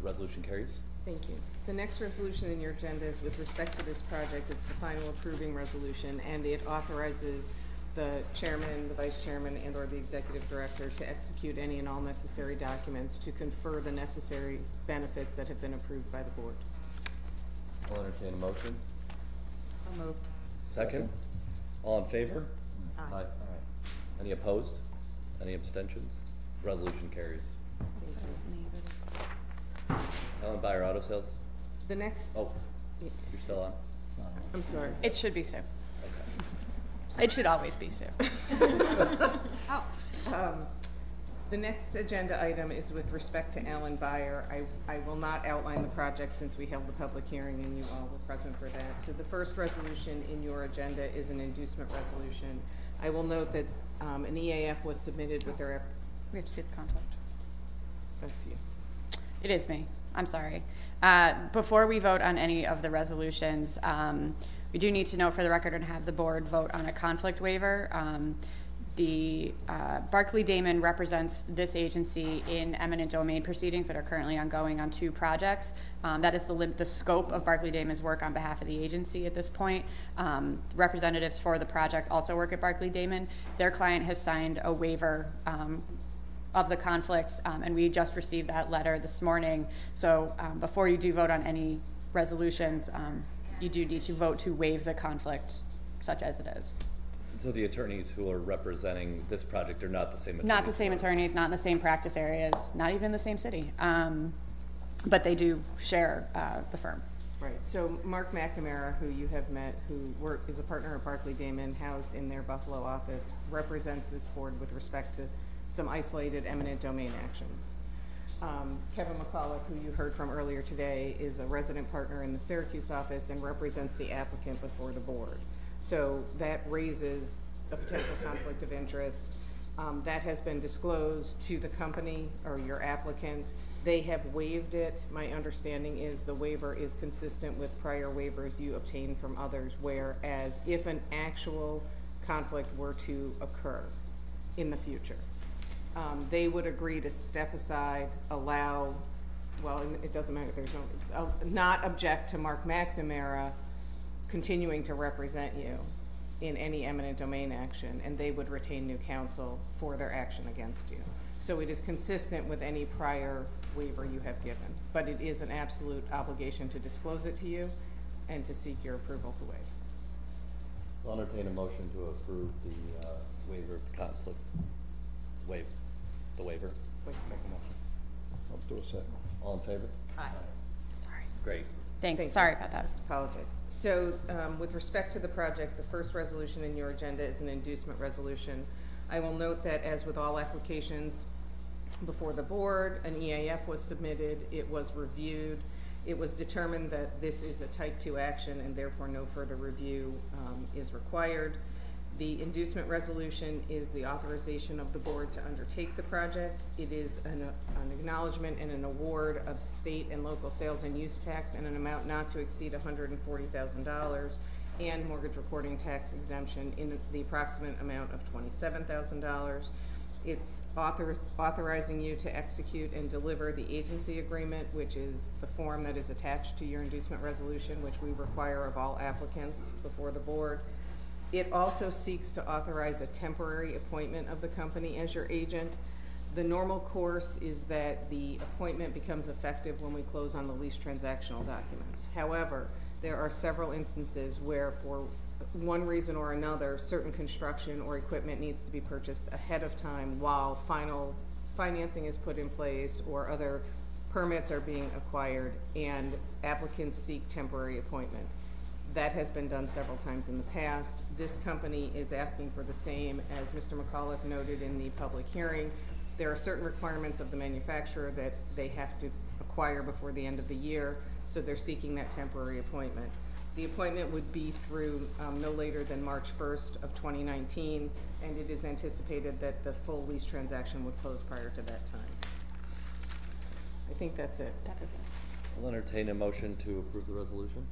Resolution carries. Thank you. The next resolution in your agenda is with respect to this project. It's the final approving resolution, and it authorizes the chairman, the vice chairman, and or the executive director to execute any and all necessary documents to confer the necessary benefits that have been approved by the board. I'll entertain a motion. I'll move. Second. All in favor? Aye. Aye. Any opposed? Any abstentions? Resolution carries. Alan Byer Auto Sales. The next, Oh, you're still on? I'm sorry. It should be Sue. It should always be Sue. The next agenda item is with respect to Alan Byer. I will not outline the project since we held the public hearing and you all were present for that. So the first resolution in your agenda is an inducement resolution. I will note that an EAF was submitted with their... We have to do the conflict. That's you. It is me. I'm sorry. Before we vote on any of the resolutions, we do need to know for the record and have the board vote on a conflict waiver. The Barclay Damon represents this agency in eminent domain proceedings that are currently ongoing on 2 projects. That is the scope of Barclay Damon's work on behalf of the agency at this point. Representatives for the project also work at Barclay Damon. Their client has signed a waiver of the conflict, and we just received that letter this morning. So before you do vote on any resolutions, you do need to vote to waive the conflict, such as it is. So the attorneys who are representing this project are not the same attorneys? Not the same attorneys, not in the same practice areas, not even in the same city. But they do share the firm. Right. So Mark McNamara, who you have met, who is a partner at Barclay Damon, housed in their Buffalo office, represents this board with respect to some isolated eminent domain actions. Kevin McCullough, who you heard from earlier today, is a resident partner in the Syracuse office and represents the applicant before the board. So that raises a potential conflict of interest. That has been disclosed to the company or your applicant. They have waived it. My understanding is the waiver is consistent with prior waivers you obtained from others, whereas if an actual conflict were to occur, in the future. They would agree to step aside, allow, well, it doesn't matter, there's no, not object to Mark McNamara continuing to represent you in any eminent domain action, and they would retain new counsel for their action against you. So it is consistent with any prior waiver you have given, but it is an absolute obligation to disclose it to you and to seek your approval to waive. So I'll entertain a motion to approve the waiver of the conflict, waive the waiver. Wait, make a motion. Let's do a second. All in favor? Aye. Sorry. Great. Thanks. Thank you. Sorry about that. Apologize. So with respect to the project, the first resolution in your agenda is an inducement resolution. I will note that as with all applications before the board, an EAF was submitted, it was reviewed, it was determined that this is a type 2 action and therefore no further review is required. The inducement resolution is the authorization of the board to undertake the project. It is an acknowledgement and an award of state and local sales and use tax in an amount not to exceed $140,000 and mortgage recording tax exemption in the approximate amount of $27,000. It's authorizing you to execute and deliver the agency agreement, which is the form that is attached to your inducement resolution, which we require of all applicants before the board. It also seeks to authorize a temporary appointment of the company as your agent. The normal course is that the appointment becomes effective when we close on the lease transactional documents. However, there are several instances where, for one reason or another, certain construction or equipment needs to be purchased ahead of time while final financing is put in place or other permits are being acquired, and applicants seek temporary appointment. That has been done several times in the past. This company is asking for the same, as Mr. McAuliffe noted in the public hearing. There are certain requirements of the manufacturer that they have to acquire before the end of the year, so they're seeking that temporary appointment. The appointment would be through no later than March 1st of 2019, and it is anticipated that the full lease transaction would close prior to that time. I think that's it. That is it. I'll entertain a motion to approve the resolution.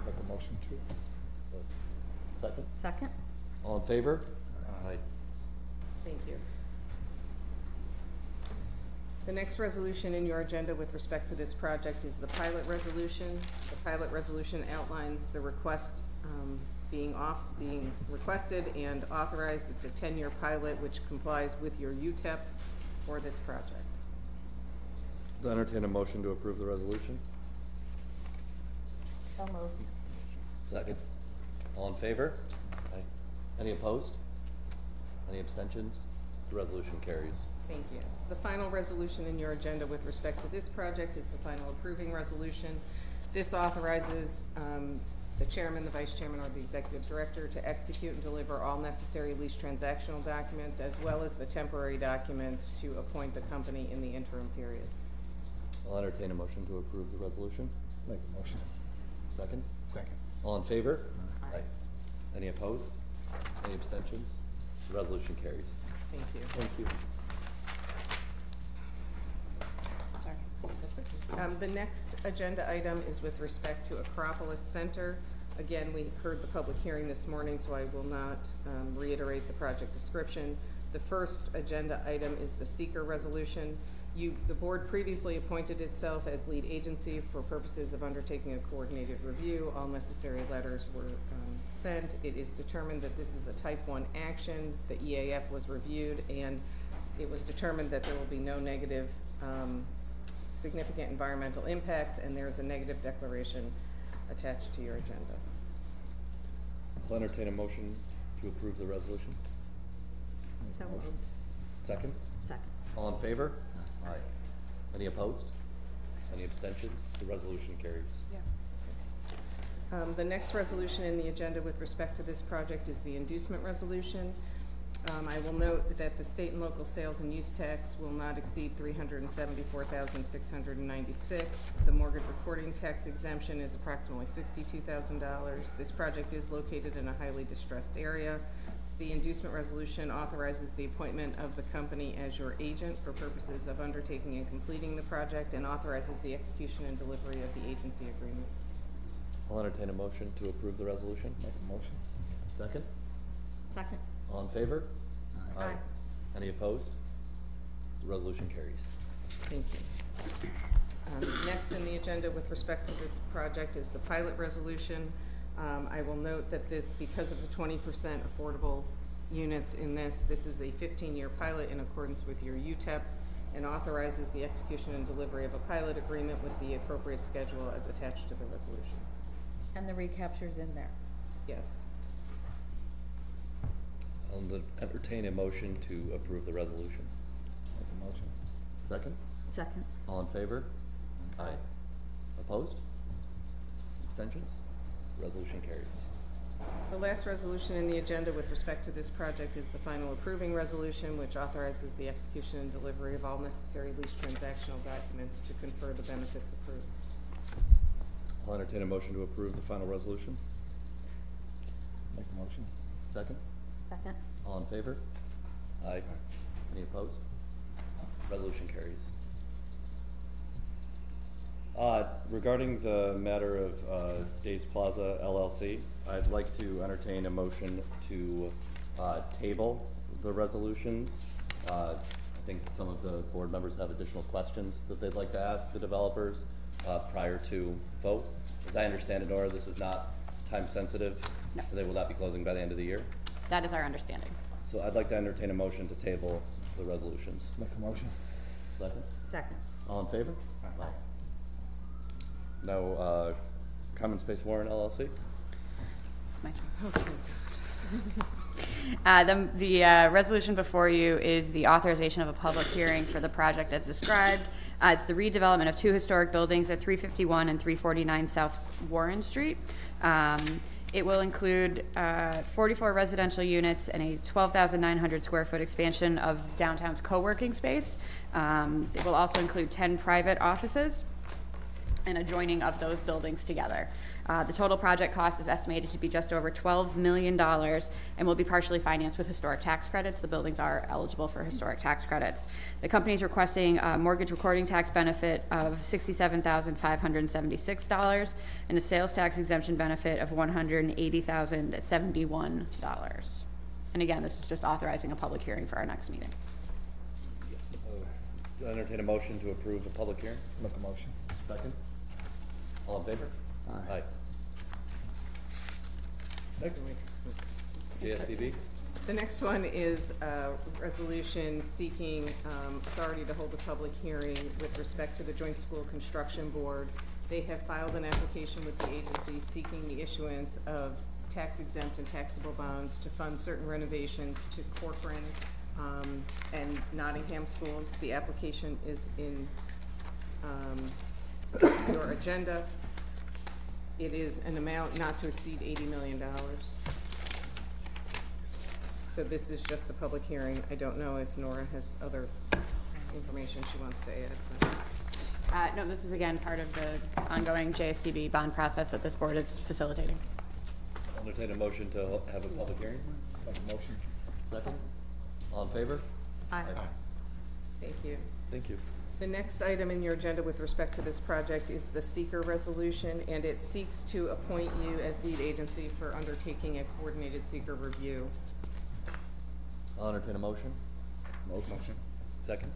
Make a motion to. Second? Second? All in favor? Aye. Thank you. The next resolution in your agenda with respect to this project is the pilot resolution. The pilot resolution outlines the request being requested and authorized. It's a 10-year pilot which complies with your UTEP for this project. I'll entertain a motion to approve the resolution. So moved. Second. All in favor? Aye. Any opposed? Any abstentions? The resolution carries. Thank you. The final resolution in your agenda with respect to this project is the final approving resolution. This authorizes the chairman, the vice chairman, or the executive director to execute and deliver all necessary lease transactional documents as well as the temporary documents to appoint the company in the interim period. I'll entertain a motion to approve the resolution. Make a motion. Second. Second. All in favor? Aye. Any opposed? Any abstentions? The resolution carries. Thank you. Thank you. Sorry. That's okay. The next agenda item is with respect to Acropolis Center. Again, we heard the public hearing this morning, so I will not reiterate the project description. The first agenda item is the seeker resolution. The board previously appointed itself as lead agency for purposes of undertaking a coordinated review. All necessary letters were sent. It is determined that this is a type 1 action. The EAF was reviewed, and it was determined that there will be no negative significant environmental impacts, and there is a negative declaration attached to your agenda. I'll entertain a motion to approve the resolution. So moved. Second. Second. All in favor? Aye. Any opposed? Any abstentions? The resolution carries. Yeah. The next resolution in the agenda with respect to this project is the inducement resolution. I will note that the state and local sales and use tax will not exceed $374,696. The mortgage recording tax exemption is approximately $62,000. This project is located in a highly distressed area. The inducement resolution authorizes the appointment of the company as your agent for purposes of undertaking and completing the project, and authorizes the execution and delivery of the agency agreement. I'll entertain a motion to approve the resolution. Make a motion. Second. Second. All in favor? Aye. Any opposed? The resolution carries. Thank you. Next in the agenda with respect to this project is the pilot resolution. I will note that this, because of the 20% affordable units in this is a 15-year pilot in accordance with your UTEP and authorizes the execution and delivery of a pilot agreement with the appropriate schedule as attached to the resolution. And the recapture's in there. Yes. I'll entertain a motion to approve the resolution. Make a motion. Second? Second. All in favor? Aye. Opposed? Abstentions? Resolution carries. The last resolution in the agenda with respect to this project is the final approving resolution, which authorizes the execution and delivery of all necessary lease transactional documents to confer the benefits approved. I'll entertain a motion to approve the final resolution. Make a motion. Second? Second. All in favor? Aye. Any opposed? Resolution carries. Regarding the matter of Days Plaza LLC, I'd like to entertain a motion to table the resolutions. I think some of the board members have additional questions that they'd like to ask the developers prior to vote. As I understand it, Nora, this is not time sensitive. No. They will not be closing by the end of the year. That is our understanding. So I'd like to entertain a motion to table the resolutions. Make a motion. Second? Second. All in favor? Aye. No, Common Space Warren LLC? It's my turn. The resolution before you is the authorization of a public hearing for the project as described. It's the redevelopment of two historic buildings at 351 and 349 South Warren Street. It will include 44 residential units and a 12,900 square foot expansion of downtown's co-working space. It will also include 10 private offices and a joining of those buildings together. The total project cost is estimated to be just over $12 million and will be partially financed with historic tax credits. The buildings are eligible for historic tax credits. The company is requesting a mortgage recording tax benefit of $67,576 and a sales tax exemption benefit of $180,071. And again, this is just authorizing a public hearing for our next meeting. Entertain a motion to approve a public hearing. Make a motion. Second? All in favor? Aye. Next, JSCB. The next one is a resolution seeking authority to hold a public hearing with respect to the Joint School Construction Board. They have filed an application with the agency seeking the issuance of tax-exempt and taxable bonds to fund certain renovations to Corcoran and Nottingham schools. The application is in your agenda. It is an amount not to exceed $80 million. So this is just the public hearing. I don't know if Nora has other information she wants to add. No, this is again part of the ongoing JSCB bond process that this board is facilitating. I'll entertain a motion to have a public hearing. Make a motion. Second? All in favor? Aye. Thank you. Thank you. The next item in your agenda with respect to this project is the seeker resolution, and it seeks to appoint you as lead agency for undertaking a coordinated seeker review. I'll entertain a motion. Motion. Second?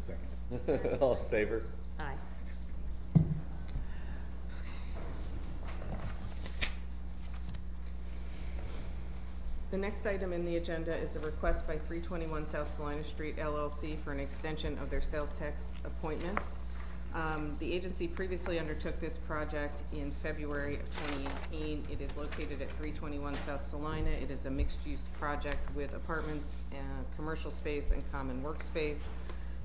Second. All in favor? Aye. The next item in the agenda is a request by 321 South Salina Street LLC for an extension of their sales tax appointment. The agency previously undertook this project in February of 2018. It is located at 321 South Salina. It is a mixed-use project with apartments, commercial space, and common workspace.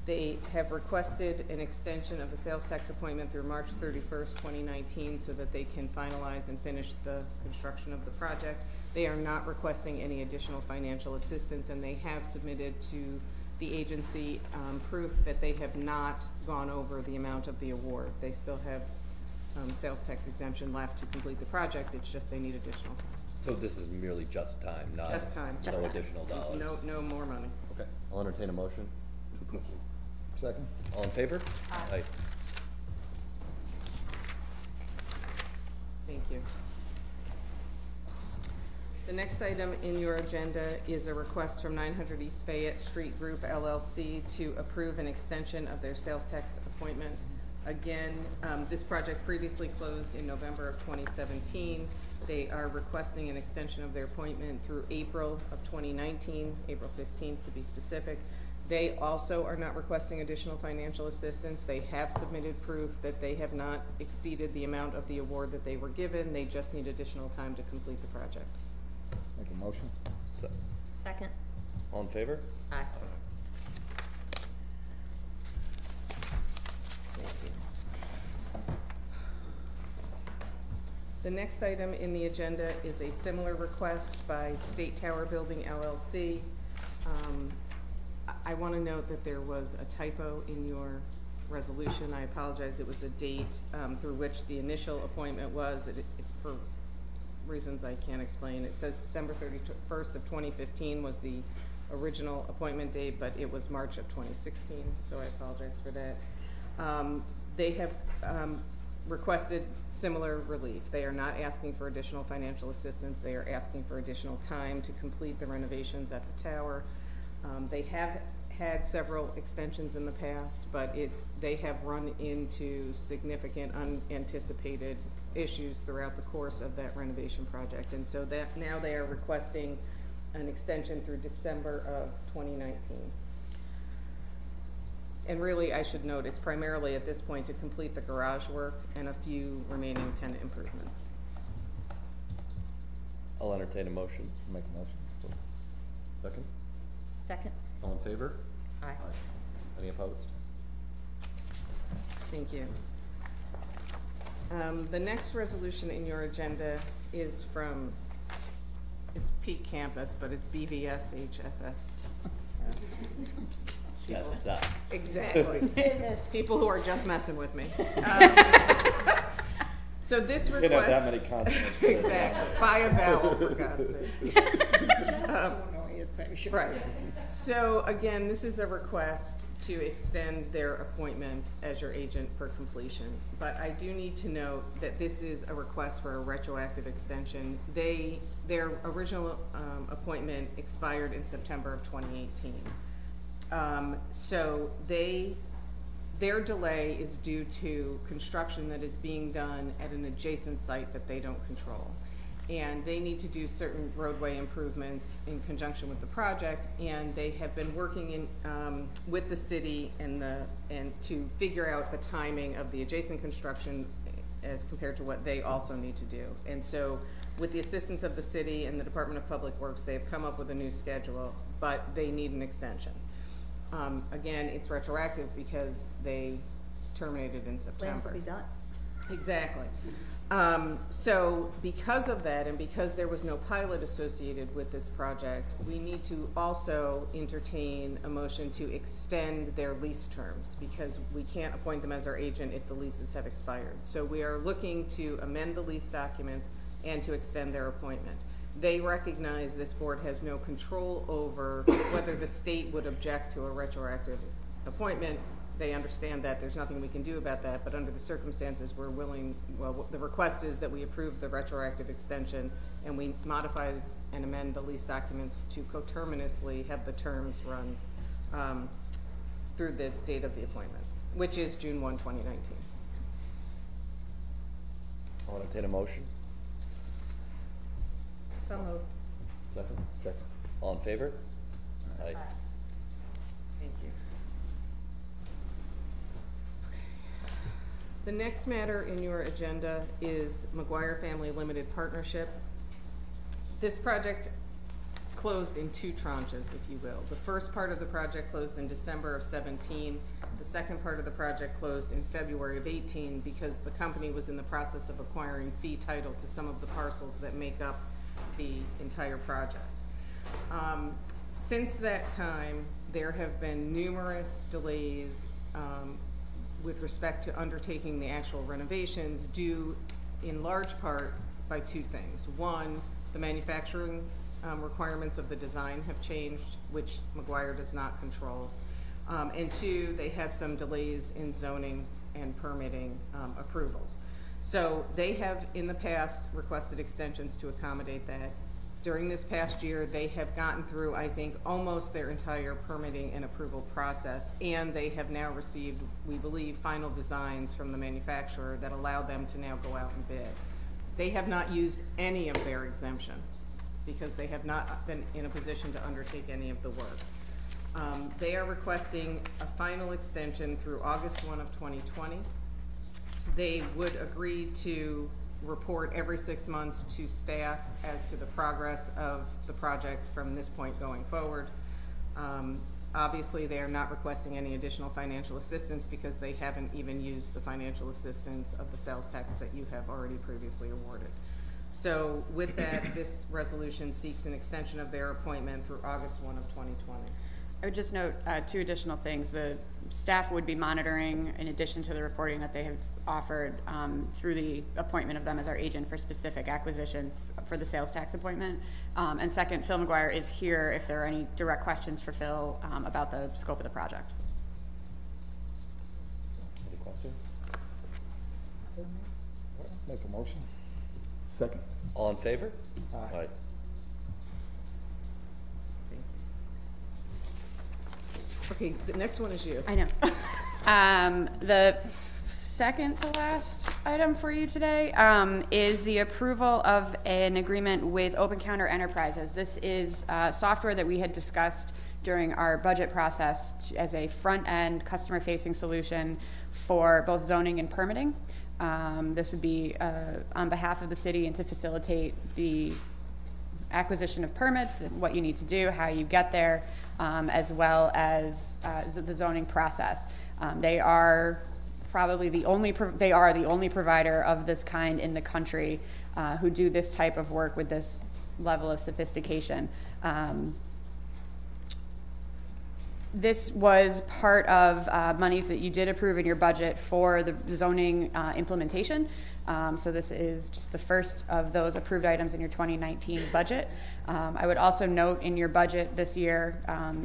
They have requested an extension of the sales tax appointment through March 31st, 2019, so that they can finalize and finish the construction of the project. They are not requesting any additional financial assistance, and they have submitted to the agency proof that they have not gone over the amount of the award. They still have sales tax exemption left to complete the project. It's just they need additional. So this is merely just time, not Just time. no additional dollars. No more money. Okay. I'll entertain a motion to approve. Second. All in favor? Aye. Thank you. The next item in your agenda is a request from 900 East Fayette Street Group LLC to approve an extension of their sales tax appointment. Again, this project previously closed in November of 2017. They are requesting an extension of their appointment through April of 2019, April 15th to be specific. They also are not requesting additional financial assistance. They have submitted proof that they have not exceeded the amount of the award that they were given. They just need additional time to complete the project. Make a motion? Second. All in favor? Aye. The next item in the agenda is a similar request by State Tower Building LLC. I want to note that there was a typo in your resolution. I apologize. It was a date through which the initial appointment was. For reasons I can't explain, it says December 31st of 2015 was the original appointment date, but it was March of 2016, so I apologize for that. They have requested similar relief. They are not asking for additional financial assistance. They are asking for additional time to complete the renovations at the tower. They have had several extensions in the past, but they have run into significant unanticipated issues throughout the course of that renovation project. And so that now they are requesting an extension through December of 2019. And really, I should note, it's primarily at this point to complete the garage work and a few remaining tenant improvements. I'll entertain a motion. Make a motion. Second? Second. All in favor? Aye. Any opposed? Thank you. The next resolution in your agenda is from, it's Peak Campus, but it's BVS HFF. Yes, Exactly. People who are just messing with me. So this request. You can't have that many consonants. Exactly. By a vowel, for God's sake. Right. So again, this is a request to extend their appointment as your agent for completion. But I do need to note that this is a request for a retroactive extension. Their original appointment expired in September of 2018. So their delay is due to construction that is being done at an adjacent site that they don't control. And they need to do certain roadway improvements in conjunction with the project, and they have been working with the city and to figure out the timing of the adjacent construction as compared to what they also need to do. And so with the assistance of the city and the Department of Public Works, they've come up with a new schedule, but they need an extension. Again, it's retroactive because they terminated in September. Plan to be done. Exactly. So because of that, and because there was no pilot associated with this project, we need to also entertain a motion to extend their lease terms, because we can't appoint them as our agent if the leases have expired. So we are looking to amend the lease documents and to extend their appointment. They recognize this board has no control over whether the state would object to a retroactive appointment. They understand that there's nothing we can do about that, but under the circumstances, we're willing, well, the request is that we approve the retroactive extension and we modify and amend the lease documents to coterminously have the terms run through the date of the appointment, which is June 1, 2019. I'll entertain a motion. So moved. Second? Second. All in favor? Aye. Thank you. The next matter in your agenda is McGuire Family Limited Partnership. This project closed in two tranches, if you will. The first part of the project closed in December of 17. The second part of the project closed in February of 18 because the company was in the process of acquiring fee title to some of the parcels that make up the entire project. Since that time, there have been numerous delays with respect to undertaking the actual renovations, due in large part by two things. One, the manufacturing requirements of the design have changed, which McGuire does not control. And two, they had some delays in zoning and permitting approvals. So they have in the past requested extensions to accommodate that. during this past year, they have gotten through, I think, almost their entire permitting and approval process, and they have now received, we believe, final designs from the manufacturer that allow them to now go out and bid. They have not used any of their exemption because they have not been in a position to undertake any of the work. They are requesting a final extension through August 1 of 2020. They would agree to report every 6 months to staff as to the progress of the project from this point going forward. Obviously, they are not requesting any additional financial assistance because they haven't even used the financial assistance of the sales tax that you have already previously awarded. So with that, this resolution seeks an extension of their appointment through August 1 of 2020. I would just note 2 additional things. The staff would be monitoring, in addition to the reporting that they have offered, through the appointment of them as our agent for specific acquisitions for the sales tax appointment. And second, Phil McGuire is here if there are any direct questions for Phil about the scope of the project. Any questions? Make a motion. Second. All in favor? Aye. Aye. Okay, the next one is you. I know. The second to last item for you today is the approval of an agreement with Open Counter Enterprises. This is software that we had discussed during our budget process as a front-end customer-facing solution for both zoning and permitting. This would be on behalf of the city and to facilitate the acquisition of permits, what you need to do, how you get there, as well as the zoning process. They are probably the only provider of this kind in the country who do this type of work with this level of sophistication. This was part of monies that you did approve in your budget for the zoning implementation. So this is just the first of those approved items in your 2019 budget. I would also note in your budget this year,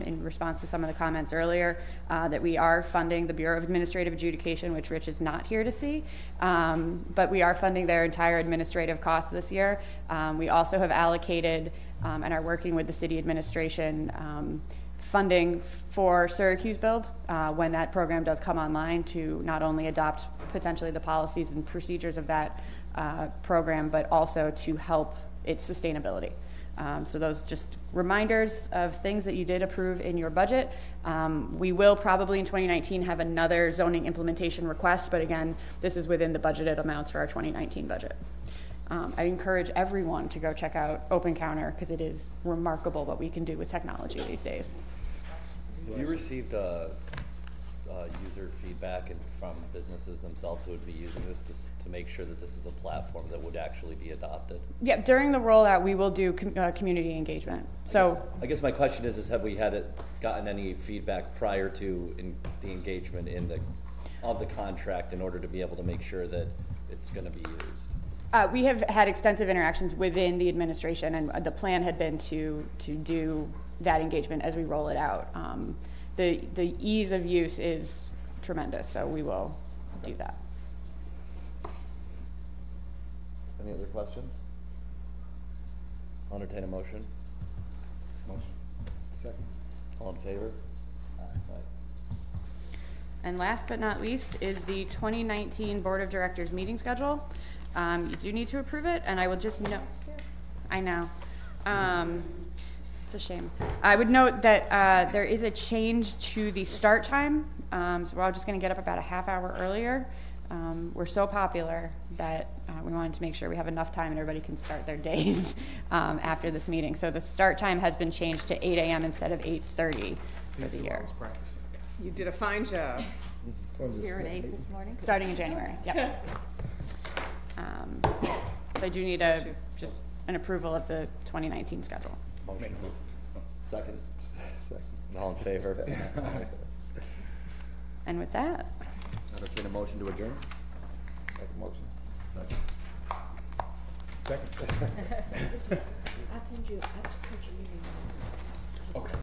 in response to some of the comments earlier, that we are funding the Bureau of Administrative Adjudication, which Rich is not here to see, but we are funding their entire administrative costs this year. We also have allocated and are working with the city administration funding for Syracuse Build when that program does come online, to not only adopt potentially the policies and procedures of that program, but also to help its sustainability. So those just reminders of things that you did approve in your budget. We will probably in 2019 have another zoning implementation request, but again, this is within the budgeted amounts for our 2019 budget. I encourage everyone to go check out Open Counter because it is remarkable what we can do with technology these days. Have you received user feedback from businesses themselves who would be using this to make sure that this is a platform that would actually be adopted? Yeah, during the rollout, we will do community engagement. So I guess my question is have we gotten any feedback prior to the engagement of the contract in order to be able to make sure that it's going to be used? We have had extensive interactions within the administration, and the plan had been to do that engagement as we roll it out. The ease of use is tremendous, so we will do that. Any other questions? I'll entertain a motion. Motion. Second. All in favor? Aye. Aye. And last but not least is the 2019 Board of Directors meeting schedule. You do need to approve it, and I will just note. I know. It's a shame. I would note that there is a change to the start time, so we're all just going to get up about a half hour earlier. We're so popular that we wanted to make sure we have enough time and everybody can start their days after this meeting. So the start time has been changed to 8 a.m. instead of 8:30 for the year. You did a fine job. Here at 8 this morning? Starting in January, yep. I do need just an approval of the 2019 schedule. Motion. Second. Second. All in favor? And with that, Entertain a motion to adjourn. Make a motion. Second. I'll send you an email. Okay.